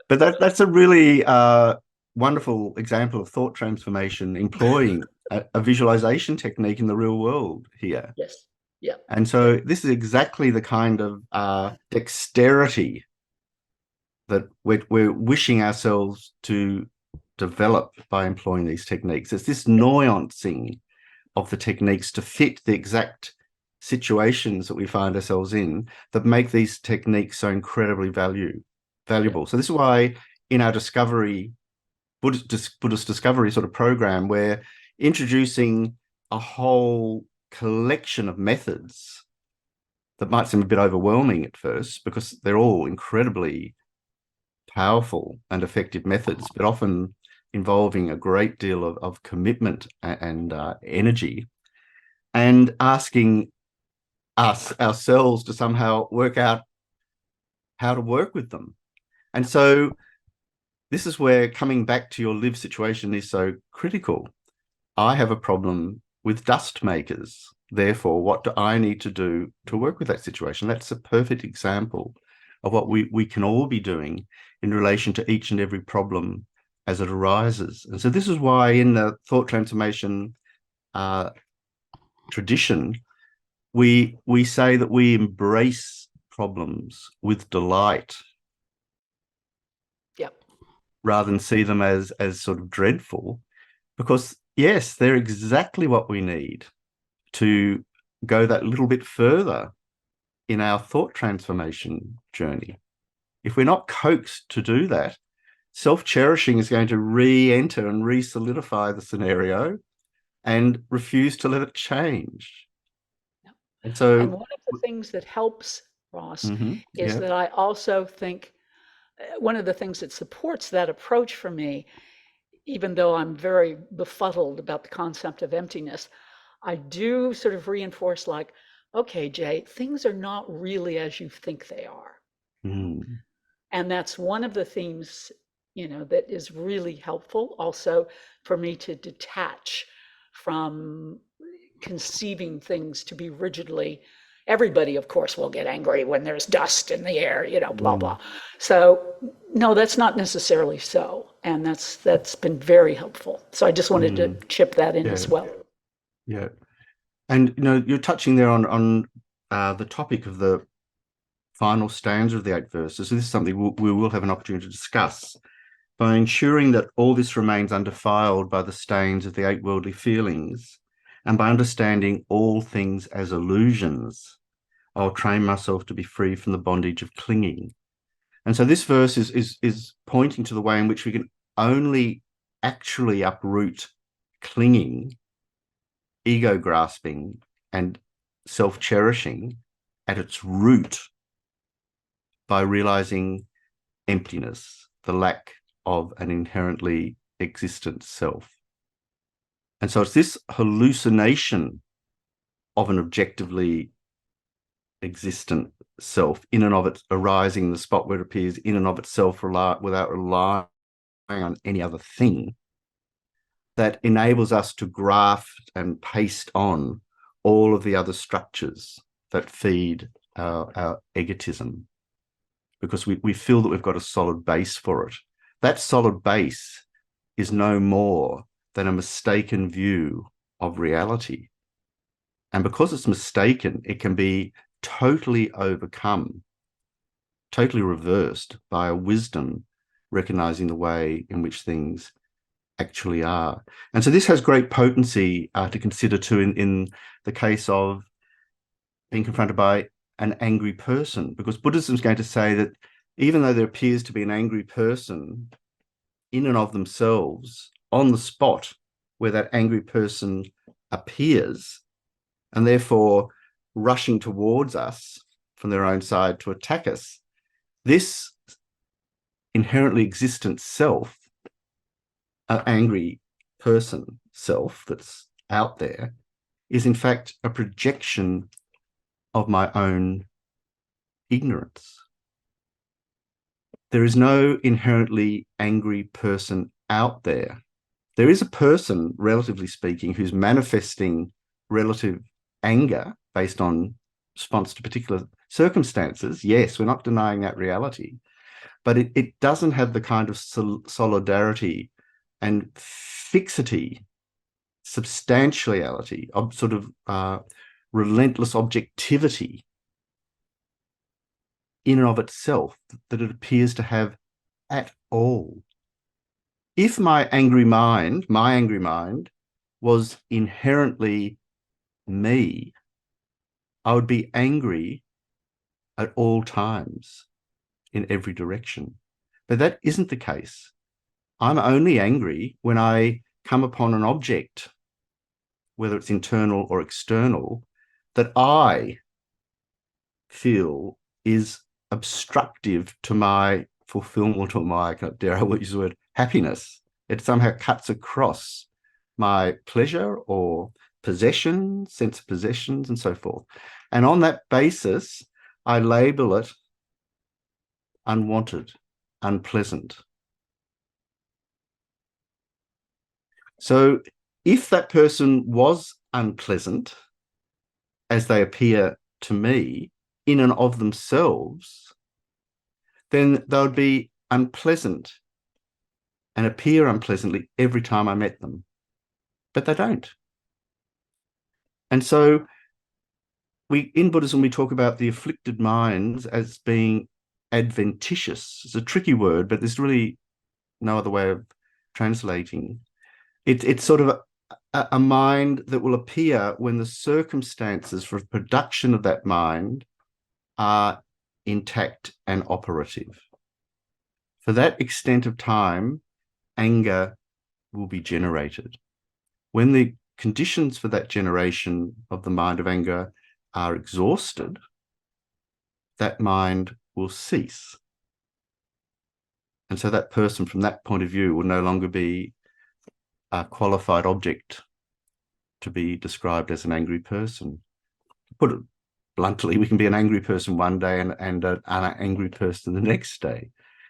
But that's a really wonderful example of thought transformation employing a visualization technique in the real world here. Yes. Yeah. And so this is exactly the kind of dexterity that we're wishing ourselves to develop by employing these techniques. It's this nuancing of the techniques to fit the exact situations that we find ourselves in that make these techniques so incredibly valuable. So this is why in our Buddhist discovery sort of program, we're introducing a whole collection of methods that might seem a bit overwhelming at first because they're all incredibly powerful and effective methods, but often involving a great deal of commitment and energy, and asking ourselves to somehow work out how to work with them. And so this is where coming back to your live situation is so critical. I have a problem with dust makers. Therefore, what do I need to do to work with that situation? That's a perfect example of what we can all be doing in relation to each and every problem as it arises. And so this is why in the thought transformation tradition, we say that we embrace problems with delight. Yep. Rather than see them as sort of dreadful, because yes, they're exactly what we need to go that little bit further in our thought transformation journey. If we're not coaxed to do that, self-cherishing is going to re-enter and re-solidify the scenario and refuse to let it change. Yep. And so And one of the things that helps, Ross, is yeah. that I also think one of the things that supports that approach for me, even though I'm very befuddled about the concept of emptiness, I do sort of reinforce like, okay, Jay, things are not really as you think they are. Mm. And that's one of the themes, that is really helpful also for me to detach from conceiving things to be rigidly. Everybody, of course, will get angry when there's dust in the air, blah, blah. So no, that's not necessarily so. And that's been very helpful. So I just wanted to chip that in as well. Yeah. And, you're touching there on the topic of the final stanza of the 8 verses. So this is something we will have an opportunity to discuss. By ensuring that all this remains undefiled by the stains of the 8 worldly feelings, and by understanding all things as illusions, I'll train myself to be free from the bondage of clinging. And so this verse is pointing to the way in which we can only actually uproot clinging, ego grasping, and self-cherishing at its root by realizing emptiness, the lack of an inherently existent self. And so it's this hallucination of an objectively existent self in and of it arising in the spot where it appears in and of itself without relying on any other thing that enables us to graft and paste on all of the other structures that feed our egotism, because we feel that we've got a solid base for it. That solid base is no more than a mistaken view of reality. And because it's mistaken, it can be totally overcome, totally reversed by a wisdom recognizing the way in which things actually are. And so this has great potency to consider too in the case of being confronted by an angry person, because Buddhism is going to say that even though there appears to be an angry person in and of themselves, on the spot where that angry person appears, and therefore rushing towards us from their own side to attack us, this inherently existent self, an angry person self that's out there, is in fact a projection of my own ignorance. There is no inherently angry person out there. There is a person, relatively speaking, who's manifesting relative anger based on response to particular circumstances. Yes, we're not denying that reality, but it doesn't have the kind of solidarity and fixity, substantiality, of sort of relentless objectivity in and of itself that it appears to have at all. If my angry mind was inherently me, I would be angry at all times in every direction. But that isn't the case. I'm only angry when I come upon an object, whether it's internal or external, that I feel is obstructive to my fulfillment or my, dare I use the word, happiness. It somehow cuts across my pleasure or possession, sense of possessions, and so forth. And on that basis, I label it unwanted, unpleasant. So if that person was unpleasant, as they appear to me, in and of themselves, then they would be unpleasant and appear unpleasantly every time I met them. But they don't. And so in Buddhism, we talk about the afflicted minds as being adventitious. It's a tricky word, but there's really no other way of translating. It's sort of a mind that will appear when the circumstances for production of that mind are intact and operative. For that extent of time, anger will be generated. When the conditions for that generation of the mind of anger are exhausted, that mind will cease. And so that person from that point of view will no longer be a qualified object to be described as an angry person. To put it bluntly, we can be an angry person one day and an angry person the next day,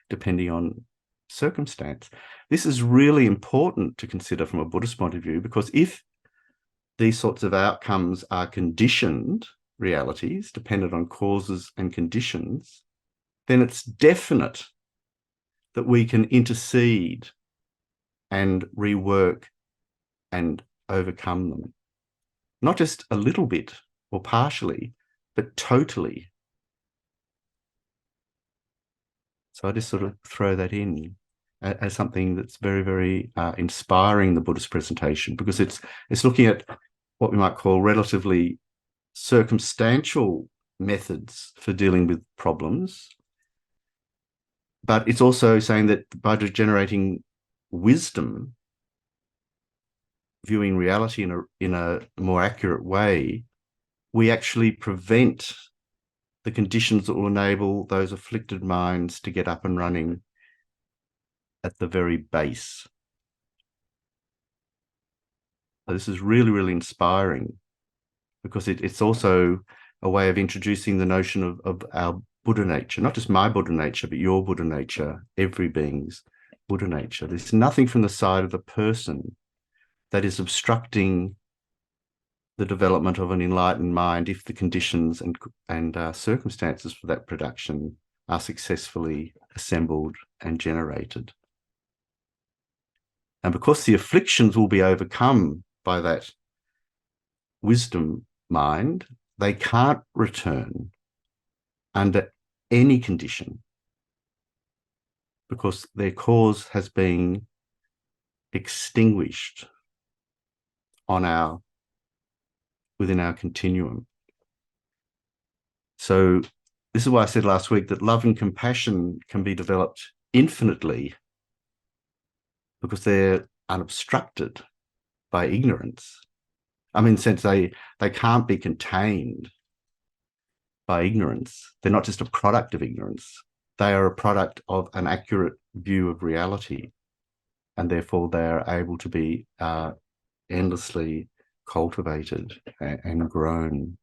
depending on circumstance. This is really important to consider from a Buddhist point of view, because if these sorts of outcomes are conditioned realities, dependent on causes and conditions, then it's definite that we can intercede and rework and overcome them. Not just a little bit or partially, but totally. So I just sort of throw that in as something that's very, very inspiring, the Buddhist presentation, because it's looking at what we might call relatively circumstantial methods for dealing with problems. But it's also saying that by generating wisdom, viewing reality in a more accurate way, we actually prevent the conditions that will enable those afflicted minds to get up and running at the very base. So this is really, really inspiring, because it's also a way of introducing the notion of our Buddha nature, not just my Buddha nature, but your Buddha nature, every being's Buddha nature. There's nothing from the side of the person that is obstructing the development of an enlightened mind if the conditions and circumstances for that production are successfully assembled and generated. And because the afflictions will be overcome by that wisdom mind, they can't return under any condition because their cause has been extinguished within our continuum. So this is why I said last week that love and compassion can be developed infinitely because they're unobstructed by ignorance. I mean, since they can't be contained by ignorance. They're not just a product of ignorance. They are a product of an accurate view of reality. And therefore they are able to be endlessly cultivated and grown.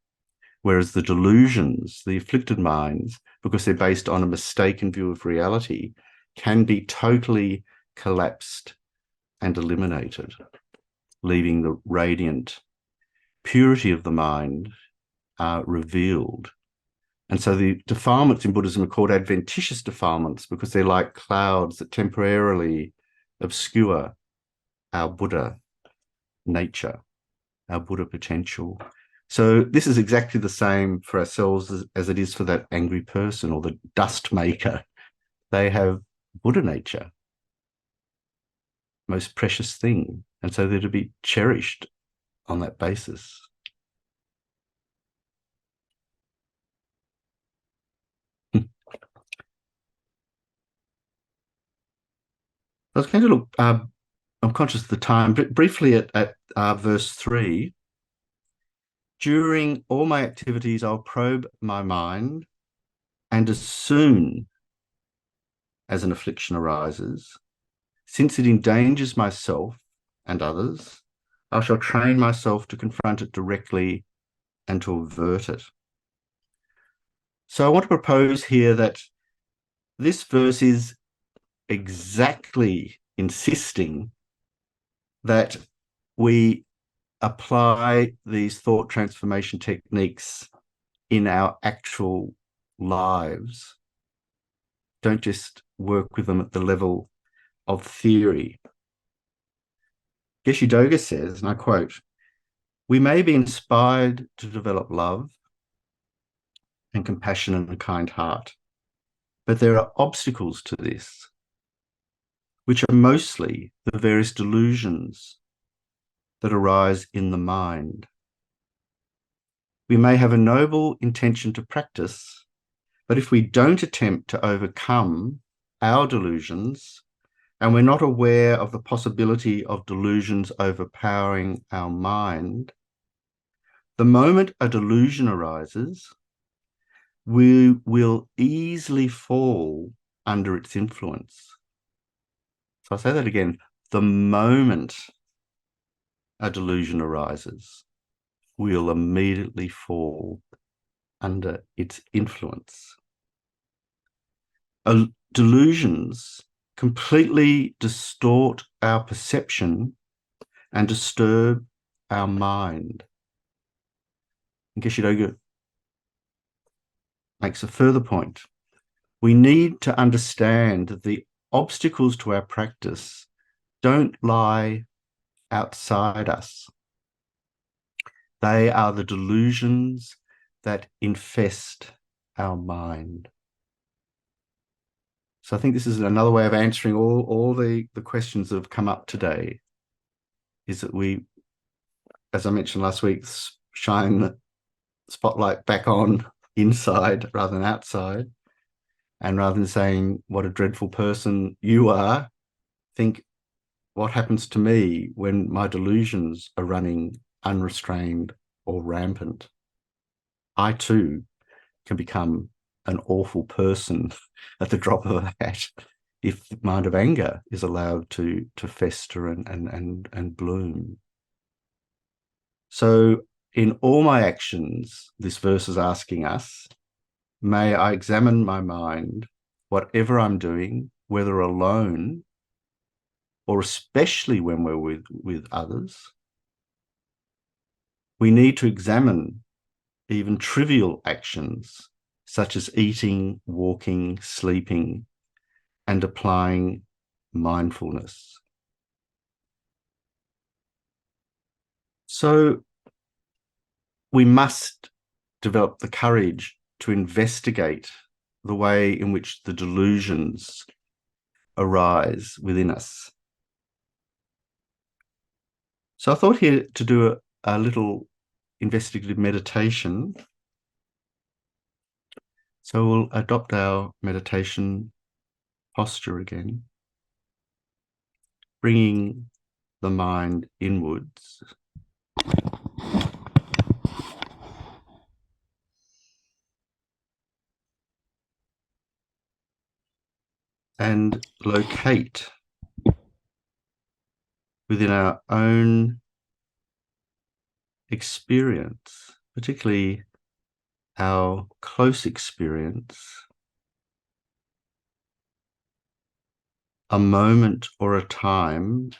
Whereas the delusions, the afflicted minds, because they're based on a mistaken view of reality, can be totally collapsed and eliminated, leaving the radiant purity of the mind revealed. And so the defilements in Buddhism are called adventitious defilements because they're like clouds that temporarily obscure our Buddha nature, our Buddha potential. So this is exactly the same for ourselves as it is for that angry person or the dust maker. They have Buddha nature, most precious thing. And so they're to be cherished on that basis. I was going to look, I'm conscious of the time, but briefly at verse 3. During all my activities, I'll probe my mind, and as soon as an affliction arises, since it endangers myself and others, I shall train myself to confront it directly and to avert it. So I want to propose here that this verse is exactly insisting that we apply these thought transformation techniques in our actual lives. Don't just work with them at the level of theory. Geshe Doga says, and I quote, "We may be inspired to develop love and compassion and a kind heart, but there are obstacles to this, which are mostly the various delusions that arise in the mind. We may have a noble intention to practice, but if we don't attempt to overcome our delusions, and we're not aware of the possibility of delusions overpowering our mind, the moment a delusion arises, we will easily fall under its influence." So I'll say that again. The moment a delusion arises, we'll immediately fall under its influence. Delusions completely distort our perception and disturb our mind. And Geshe Doga makes a further point. We need to understand that the obstacles to our practice don't lie outside us. They are the delusions that infest our mind. So I think this is another way of answering all the questions that have come up today, is that we, as I mentioned last week, shine the spotlight back on inside rather than outside. And rather than saying, what a dreadful person you are, think, what happens to me when my delusions are running unrestrained or rampant? I too can become an awful person at the drop of a hat if the mind of anger is allowed to fester and bloom. So in all my actions, this verse is asking us, may I examine my mind, whatever I'm doing, whether alone or especially when we're with others. We need to examine even trivial actions such as eating, walking, sleeping, and applying mindfulness. So we must develop the courage to investigate the way in which the delusions arise within us. So I thought here to do a little investigative meditation. So we'll adopt our meditation posture again, bringing the mind inwards. And locate within our own experience, particularly our close experience, a moment or a time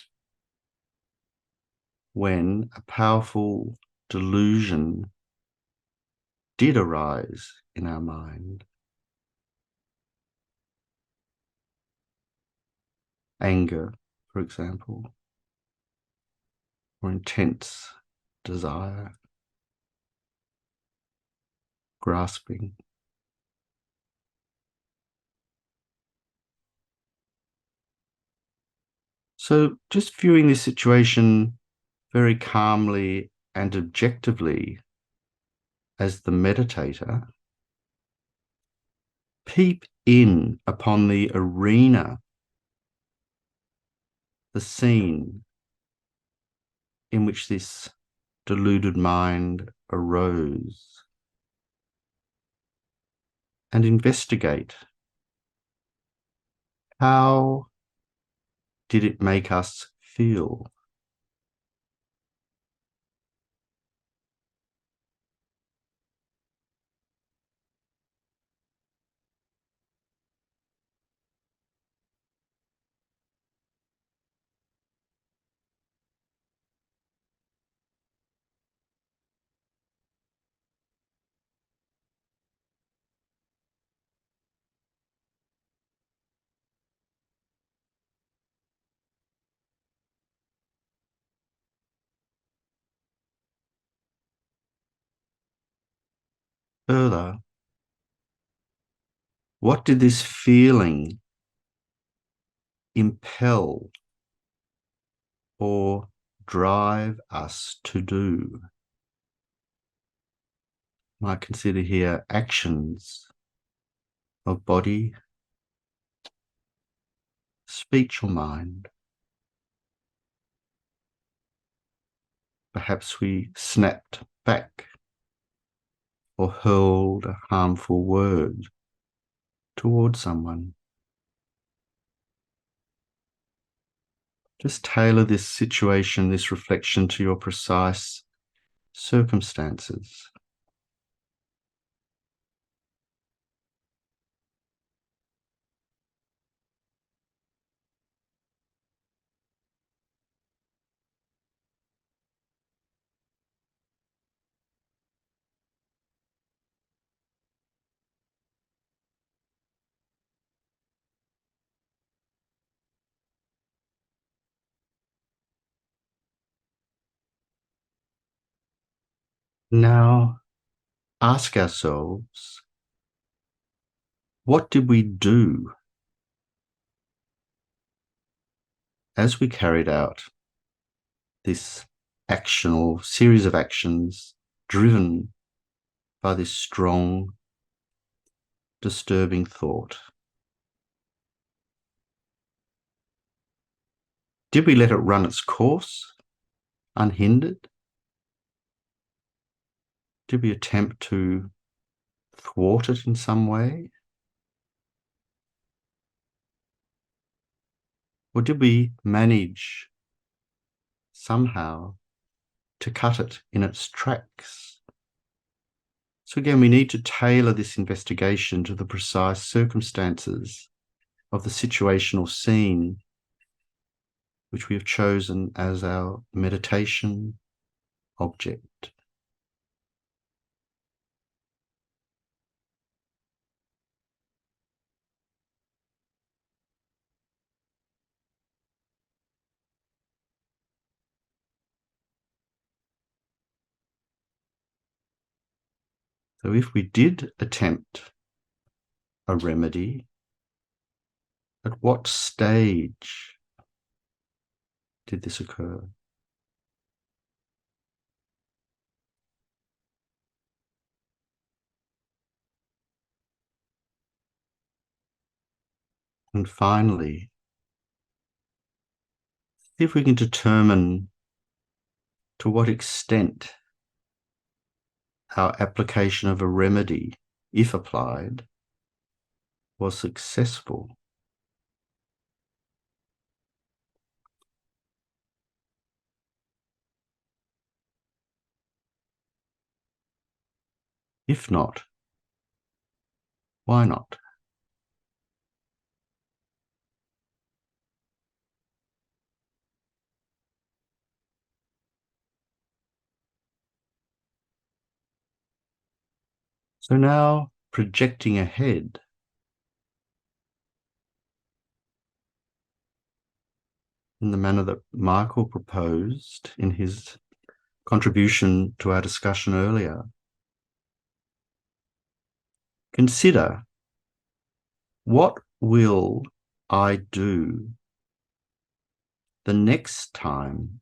when a powerful delusion did arise in our mind. Anger, for example, or intense desire, grasping. So just viewing this situation very calmly and objectively as the meditator, peep in upon the arena, the scene in which this deluded mind arose, and investigate how did it make us feel? Further, what did this feeling impel or drive us to do? Might consider here actions of body, speech or mind. Perhaps we snapped back or hurled a harmful word towards someone. Just tailor this situation, this reflection to your precise circumstances. Now, ask ourselves, what did we do as we carried out this action or series of actions driven by this strong, disturbing thought? Did we let it run its course unhindered? Did we attempt to thwart it in some way? Or did we manage somehow to cut it in its tracks? So again, we need to tailor this investigation to the precise circumstances of the situation or scene which we have chosen as our meditation object. So if we did attempt a remedy, at what stage did this occur? And finally, if we can determine to what extent our application of a remedy, if applied, was successful. If not, why not? So now, projecting ahead, in the manner that Michael proposed in his contribution to our discussion earlier, consider, what will I do the next time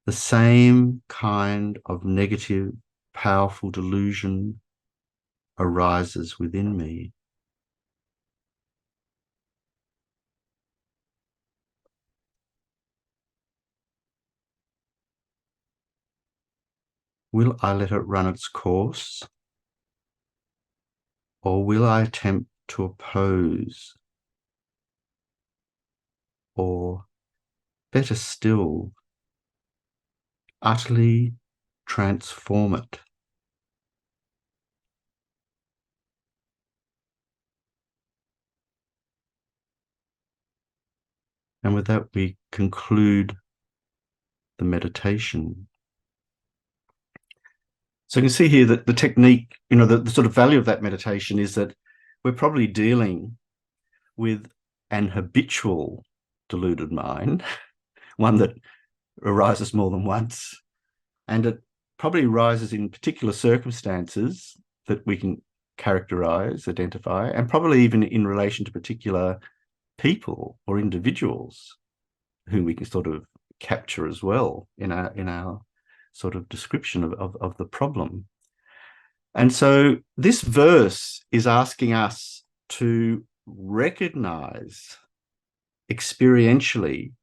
the same kind of negative, powerful delusion arises within me? Will I let it run its course, or will I attempt to oppose, or better still, utterly transform it? And with that, we conclude the meditation. So you can see here that the technique, the sort of value of that meditation is that we're probably dealing with an habitual deluded mind, one that arises more than once, and it probably arises in particular circumstances that we can characterize, identify, and probably even in relation to particular people or individuals whom we can sort of capture as well in our sort of description of the problem. And so this verse is asking us to recognize experientially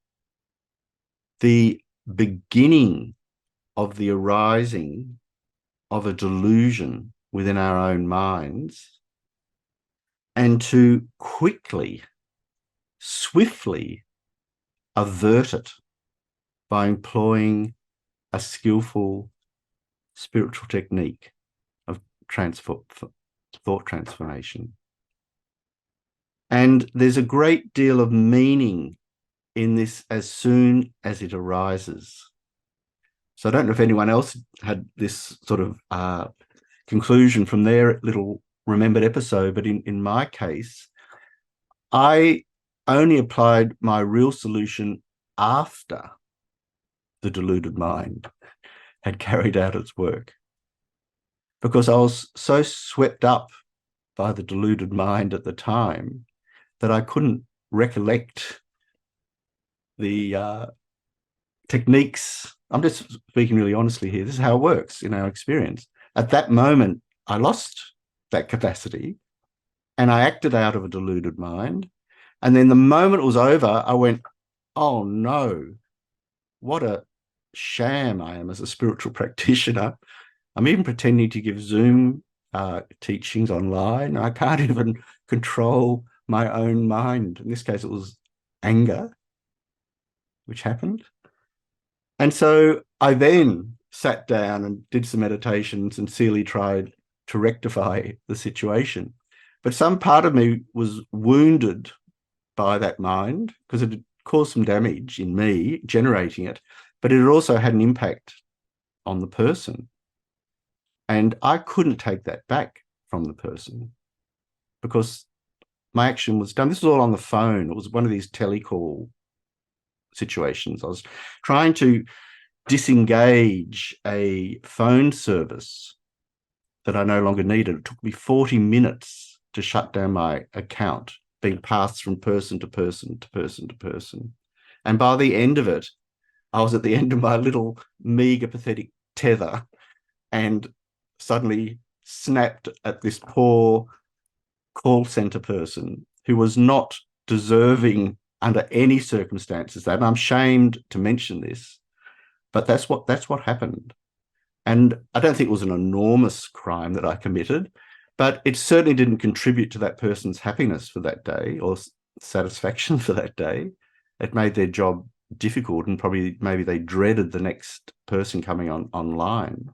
the beginning of the arising of a delusion within our own minds, and to quickly, swiftly avert it by employing a skillful spiritual technique of thought transformation. And there's a great deal of meaning in this as soon as it arises. So I don't know if anyone else had this sort of conclusion from their little remembered episode, but in my case, I only applied my real solution after the deluded mind had carried out its work, because I was so swept up by the deluded mind at the time that I couldn't recollect the techniques. I'm just speaking really honestly here. This is how it works in our experience. At that moment, I lost that capacity and I acted out of a deluded mind. And then the moment it was over, I went, oh no, what a sham I am as a spiritual practitioner. I'm even pretending to give Zoom teachings online. I can't even control my own mind. In this case, it was anger, which happened. And so I then sat down and did some meditation and sincerely tried to rectify the situation. But some part of me was wounded by that mind because it had caused some damage in me, generating it, but it also had an impact on the person. And I couldn't take that back from the person because my action was done. This was all on the phone. It was one of these telecall situations. I was trying to disengage a phone service that I no longer needed. It took me 40 minutes to shut down my account, being passed from person to person to person to person. And by the end of it, I was at the end of my little meager, pathetic tether and suddenly snapped at this poor call center person who was not deserving under any circumstances that. And I'm shamed to mention this, but that's what happened. And I don't think it was an enormous crime that I committed, but it certainly didn't contribute to that person's happiness for that day or satisfaction for that day. It made their job difficult, and probably maybe they dreaded the next person coming online.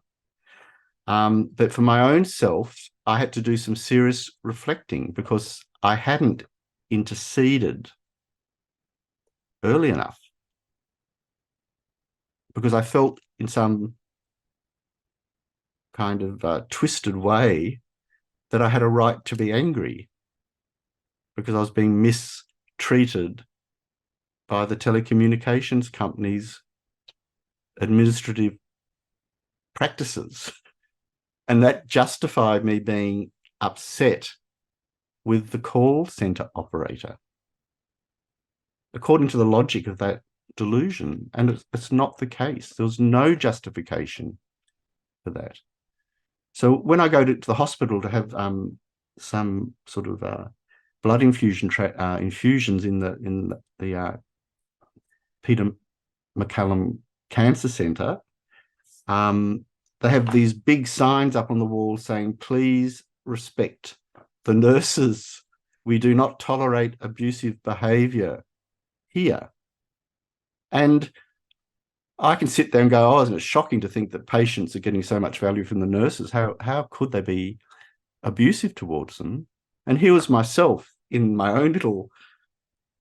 But for my own self, I had to do some serious reflecting because I hadn't interceded early enough, because I felt in some kind of twisted way that I had a right to be angry because I was being mistreated by the telecommunications company's administrative practices. And that justified me being upset with the call center operator, according to the logic of that delusion. And it's not the case. There was no justification for that. So when I go to the hospital to have some sort of blood infusions in the Peter MacCallum Cancer Centre, they have these big signs up on the wall saying, "Please respect the nurses. We do not tolerate abusive behaviour here." And I can sit there and go, "Oh, isn't it shocking to think that patients are getting so much value from the nurses? How could they be abusive towards them?" And here was myself in my own little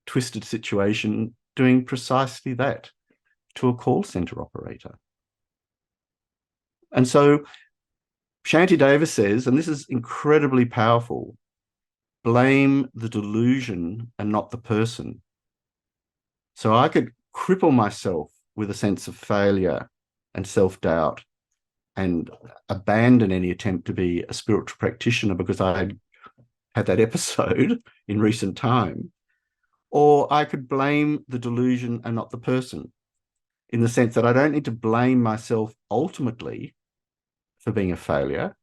twisted situation doing precisely that to a call center operator. And so Shantideva says, and this is incredibly powerful, blame the delusion and not the person. So I could cripple myself with a sense of failure and self-doubt and abandon any attempt to be a spiritual practitioner because I had that episode in recent time. Or I could blame the delusion and not the person, in the sense that I don't need to blame myself ultimately for being a failure,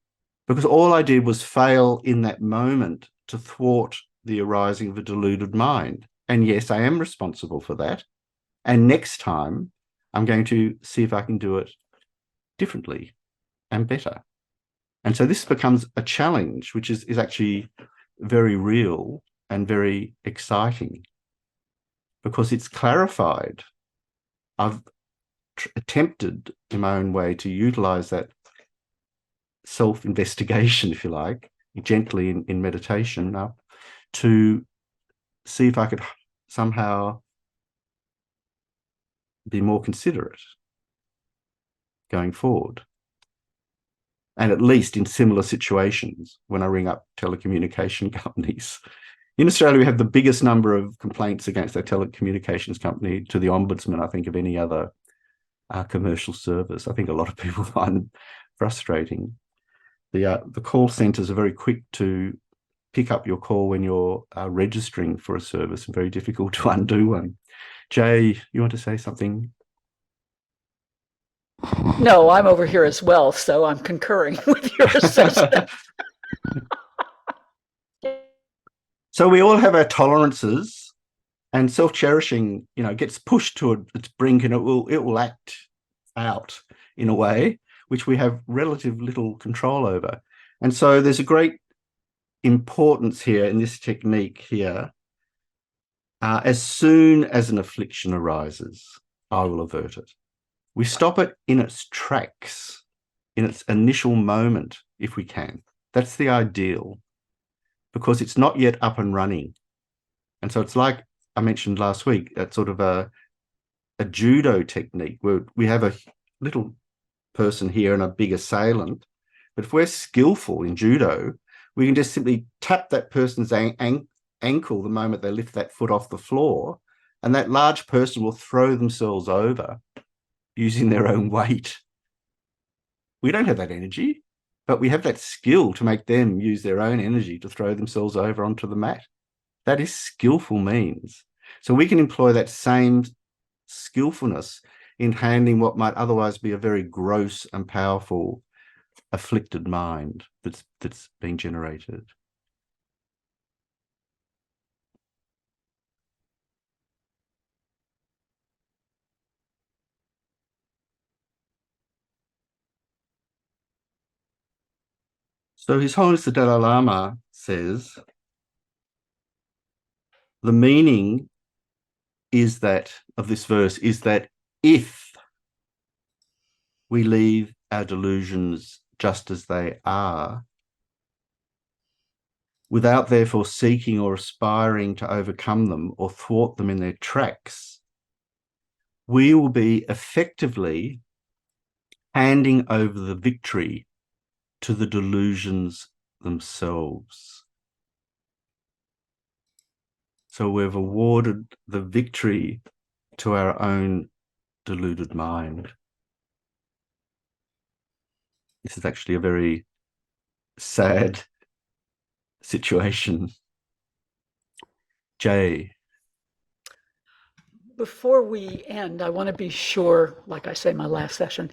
because all I did was fail in that moment to thwart the arising of a deluded mind. And yes, I am responsible for that. And next time, I'm going to see if I can do it differently and better. And so this becomes a challenge, which is actually very real and very exciting, because it's clarified. I've attempted in my own way to utilize that self-investigation, if you like, gently in meditation to see if I could somehow be more considerate going forward. And at least in similar situations, when I ring up telecommunication companies. In Australia, we have the biggest number of complaints against our telecommunications company to the ombudsman, I think, of any other commercial service. I think a lot of people find them frustrating. The call centres are very quick to pick up your call when you're registering for a service, and very difficult to undo one. Jay, you want to say something? No, I'm over here as well, so I'm concurring with your assessment. So we all have our tolerances, and self-cherishing, gets pushed to its brink, and it will act out in a way which we have relative little control over. And so there's a great importance here in this technique here. As soon as an affliction arises, I will avert it. We stop it in its tracks, in its initial moment, if we can. That's the ideal, because it's not yet up and running. And so it's like I mentioned last week, that sort of a judo technique where we have a little person here and a big assailant. But if we're skillful in judo, we can just simply tap that person's ankle the moment they lift that foot off the floor, and that large person will throw themselves over using their own weight. We don't have that energy. but we have that skill to make them use their own energy to throw themselves over onto the mat. That is skillful means. So we can employ that same skillfulness in handling what might otherwise be a very gross and powerful afflicted mind that's being generated. So His Holiness the Dalai Lama says, the meaning is that, of this verse, is that if we leave our delusions just as they are, without therefore seeking or aspiring to overcome them or thwart them in their tracks, we will be effectively handing over the victory to the delusions themselves. So we've awarded the victory to our own deluded mind. This is actually a very sad situation. Jay. Before we end, I want to be sure, like I say, my last session,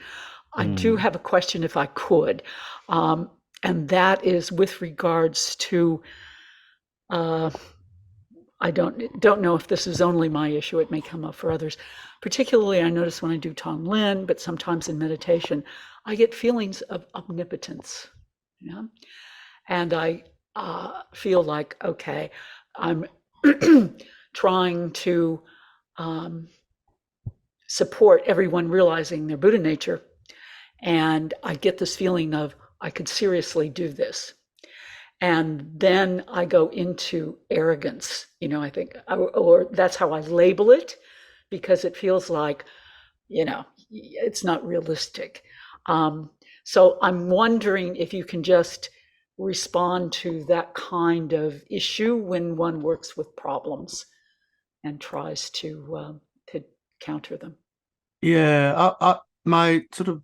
I do have a question if I could. And that is with regards to, I don't know if this is only my issue, it may come up for others. Particularly, I notice when I do Tonglen, but sometimes in meditation, I get feelings of omnipotence. Yeah? And I feel like, okay, I'm trying to support everyone realizing their Buddha nature. And I get this feeling of, I could seriously do this. And then I go into arrogance, I think, or that's how I label it, because it feels like, it's not realistic. So I'm wondering if you can just respond to that kind of issue when one works with problems and tries to counter them. Yeah, my sort of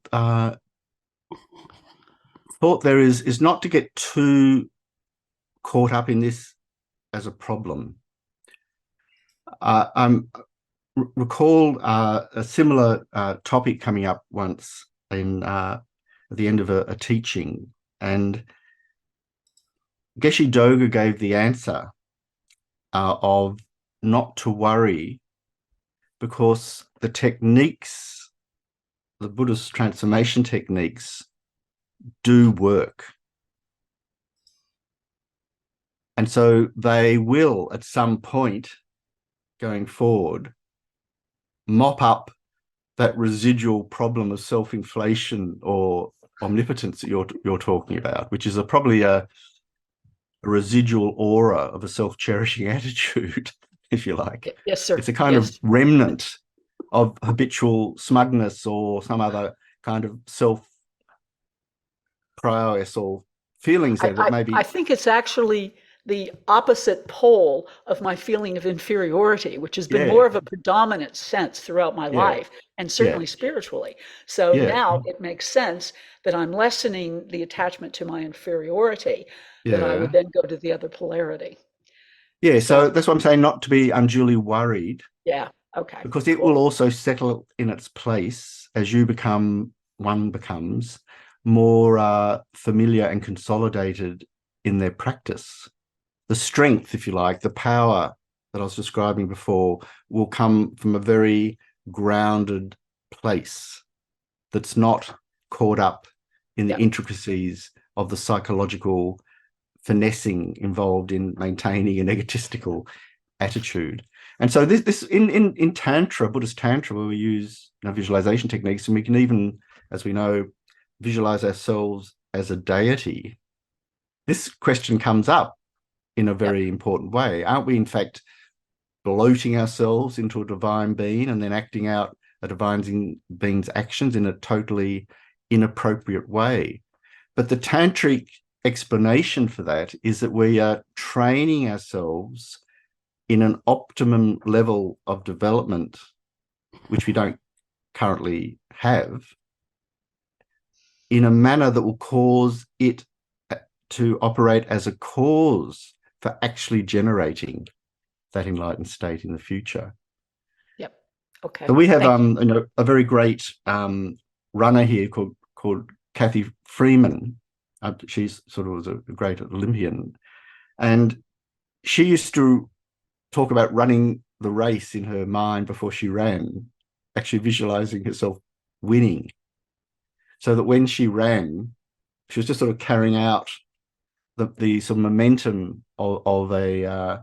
thought there is not to get too caught up in this as a problem. Recall a similar topic coming up once at the end of a teaching, and Geshe Doga gave the answer of not to worry, because the techniques, the Buddhist transformation techniques, do work. And so they will, at some point going forward, mop up that residual problem of self-inflation or omnipotence that you're talking about, which is probably a residual aura of a self-cherishing attitude, if you like. Yes, sir. It's a kind of remnant of habitual smugness or some other kind of self-prowess or feelings there that maybe... I think it's actually the opposite pole of my feeling of inferiority, which has been more of a predominant sense throughout my life, and certainly spiritually. So now it makes sense that I'm lessening the attachment to my inferiority, that I would then go to the other polarity. Yeah, so that's what I'm saying, not to be unduly worried. Yeah, okay. Because it will also settle in its place as one becomes more familiar and consolidated in their practice. The strength, if you like, the power that I was describing before will come from a very grounded place that's not caught up in the intricacies of the psychological finessing involved in maintaining an egotistical attitude. And so this in Tantra, Buddhist Tantra, where we use visualization techniques, and we can even, as we know, visualize ourselves as a deity, this question comes up in a very important way. Aren't we, in fact, bloating ourselves into a divine being and then acting out a divine being's actions in a totally inappropriate way? But the tantric explanation for that is that we are training ourselves in an optimum level of development, which we don't currently have, in a manner that will cause it to operate as a cause for actually generating that enlightened state in the future. Yep. Okay. So we have a very great runner here called Kathy Freeman. She's sort of was a great Olympian, and she used to talk about running the race in her mind before she ran, actually visualizing herself winning, so that when she ran, she was just sort of carrying out the sort of momentum of a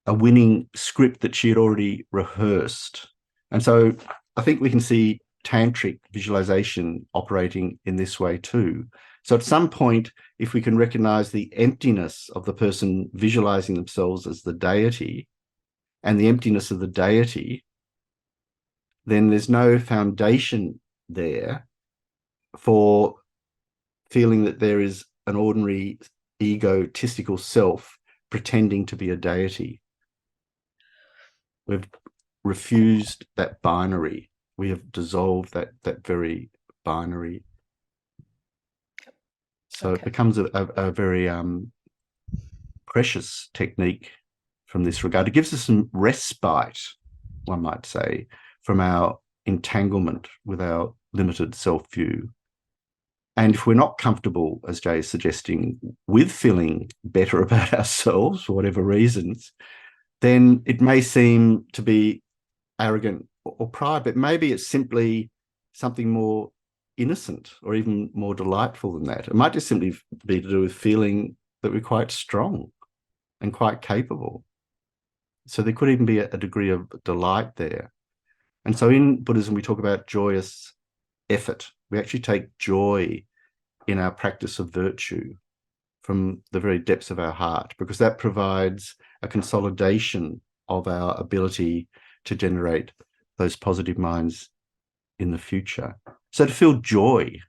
winning script that she had already rehearsed. And so I think we can see tantric visualization operating in this way too. So at some point, if we can recognize the emptiness of the person visualizing themselves as the deity and the emptiness of the deity, then there's no foundation there for feeling that there is an ordinary egotistical self pretending to be a deity. We've refused that binary. We have dissolved that very binary. So it becomes a very precious technique from this regard. It gives us some respite, one might say, from our entanglement with our limited self-view. And if we're not comfortable, as Jay is suggesting, with feeling better about ourselves for whatever reasons, then it may seem to be arrogant or pride, but maybe it's simply something more innocent or even more delightful than that. It might just simply be to do with feeling that we're quite strong and quite capable. So there could even be a degree of delight there. And so in Buddhism, we talk about joyous effort. We actually take joy in our practice of virtue from the very depths of our heart, because that provides a consolidation of our ability to generate those positive minds in the future. So to feel joy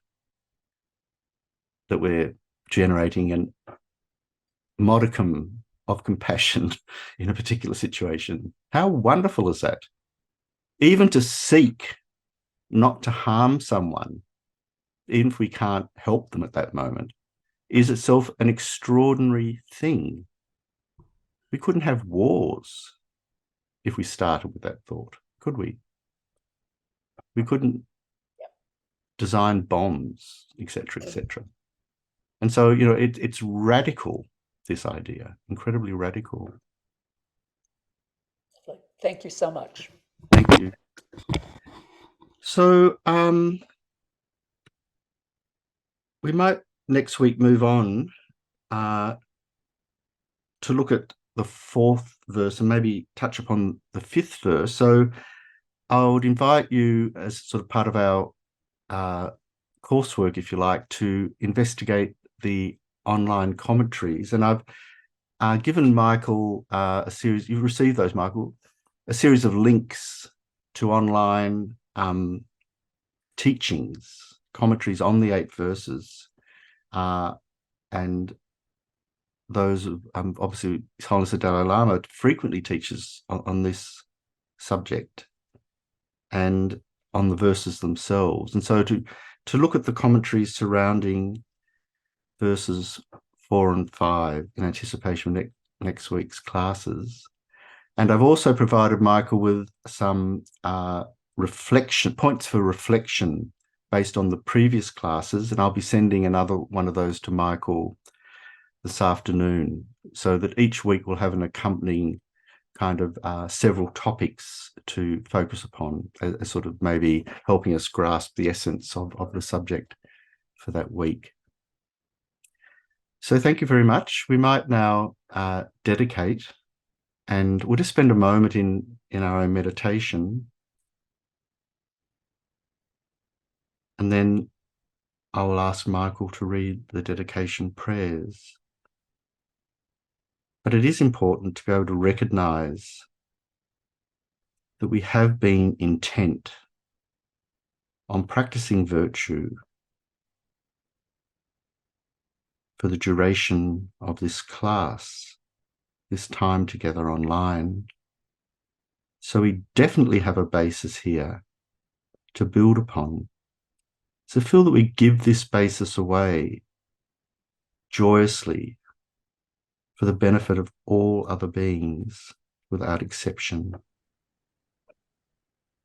that we're generating an modicum of compassion in a particular situation, how wonderful is that? Even to seek not to harm someone, even if we can't help them at that moment, is itself an extraordinary thing. We couldn't have wars if we started with that thought, could we? We couldn't design bombs, etc., etc. And so, it's radical, this idea, incredibly radical. Thank you so much. Thank you. So we might next week move on to look at the fourth verse and maybe touch upon the fifth verse. So I would invite you, as sort of part of our coursework, if you like, to investigate the online commentaries. And I've given Michael a series, you've received those, Michael, a series of links to online teachings, commentaries on the 8 verses. And those, obviously, His Holiness the Dalai Lama frequently teaches on this subject and on the verses themselves. And so to look at the commentaries surrounding verses 4 and 5 in anticipation of next week's classes. And I've also provided Michael with some points for reflection based on the previous classes, and I'll be sending another one of those to Michael this afternoon, so that each week we'll have an accompanying kind of several topics to focus upon, as sort of maybe helping us grasp the essence of the subject for that week. So thank you very much. We might now dedicate, and we'll just spend a moment in our own meditation, and then I will ask Michael to read the dedication prayers. But it is important to be able to recognize that we have been intent on practicing virtue for the duration of this class, this time together online. So we definitely have a basis here to build upon, So feel that we give this basis away joyously for the benefit of all other beings without exception.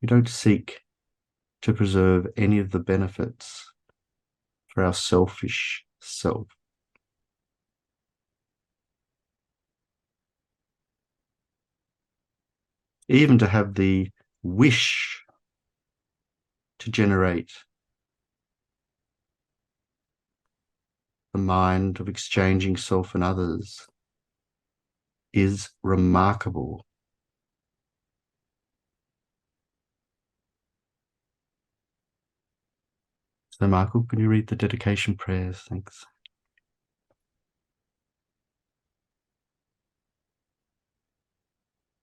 We don't seek to preserve any of the benefits for our selfish self. Even to have the wish to generate the mind of exchanging self and others is remarkable. So, Michael, can you read the dedication prayers? Thanks.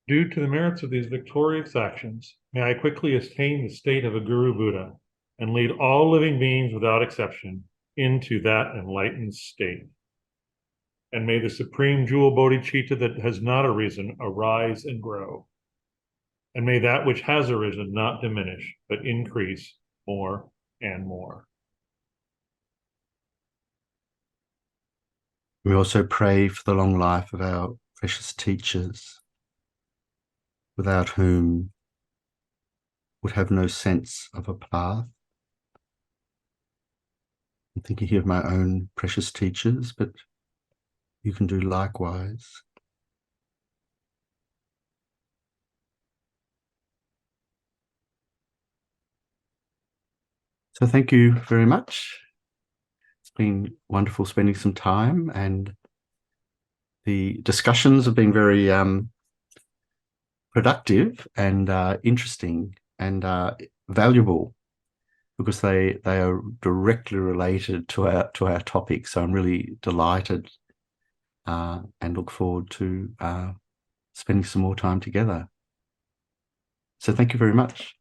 Due to the merits of these victorious actions, may I quickly attain the state of a Guru Buddha and lead all living beings without exception into that enlightened state. And may the supreme jewel bodhichitta that has not arisen arise and grow. And may that which has arisen not diminish, but increase more and more. We also pray for the long life of our precious teachers, without whom would have no sense of a path. I'm thinking here of my own precious teachers, but you can do likewise. So thank you very much. It's been wonderful spending some time, and the discussions have been very productive and interesting and valuable, because they are directly related to our topic. So I'm really delighted and look forward to spending some more time together. So thank you very much.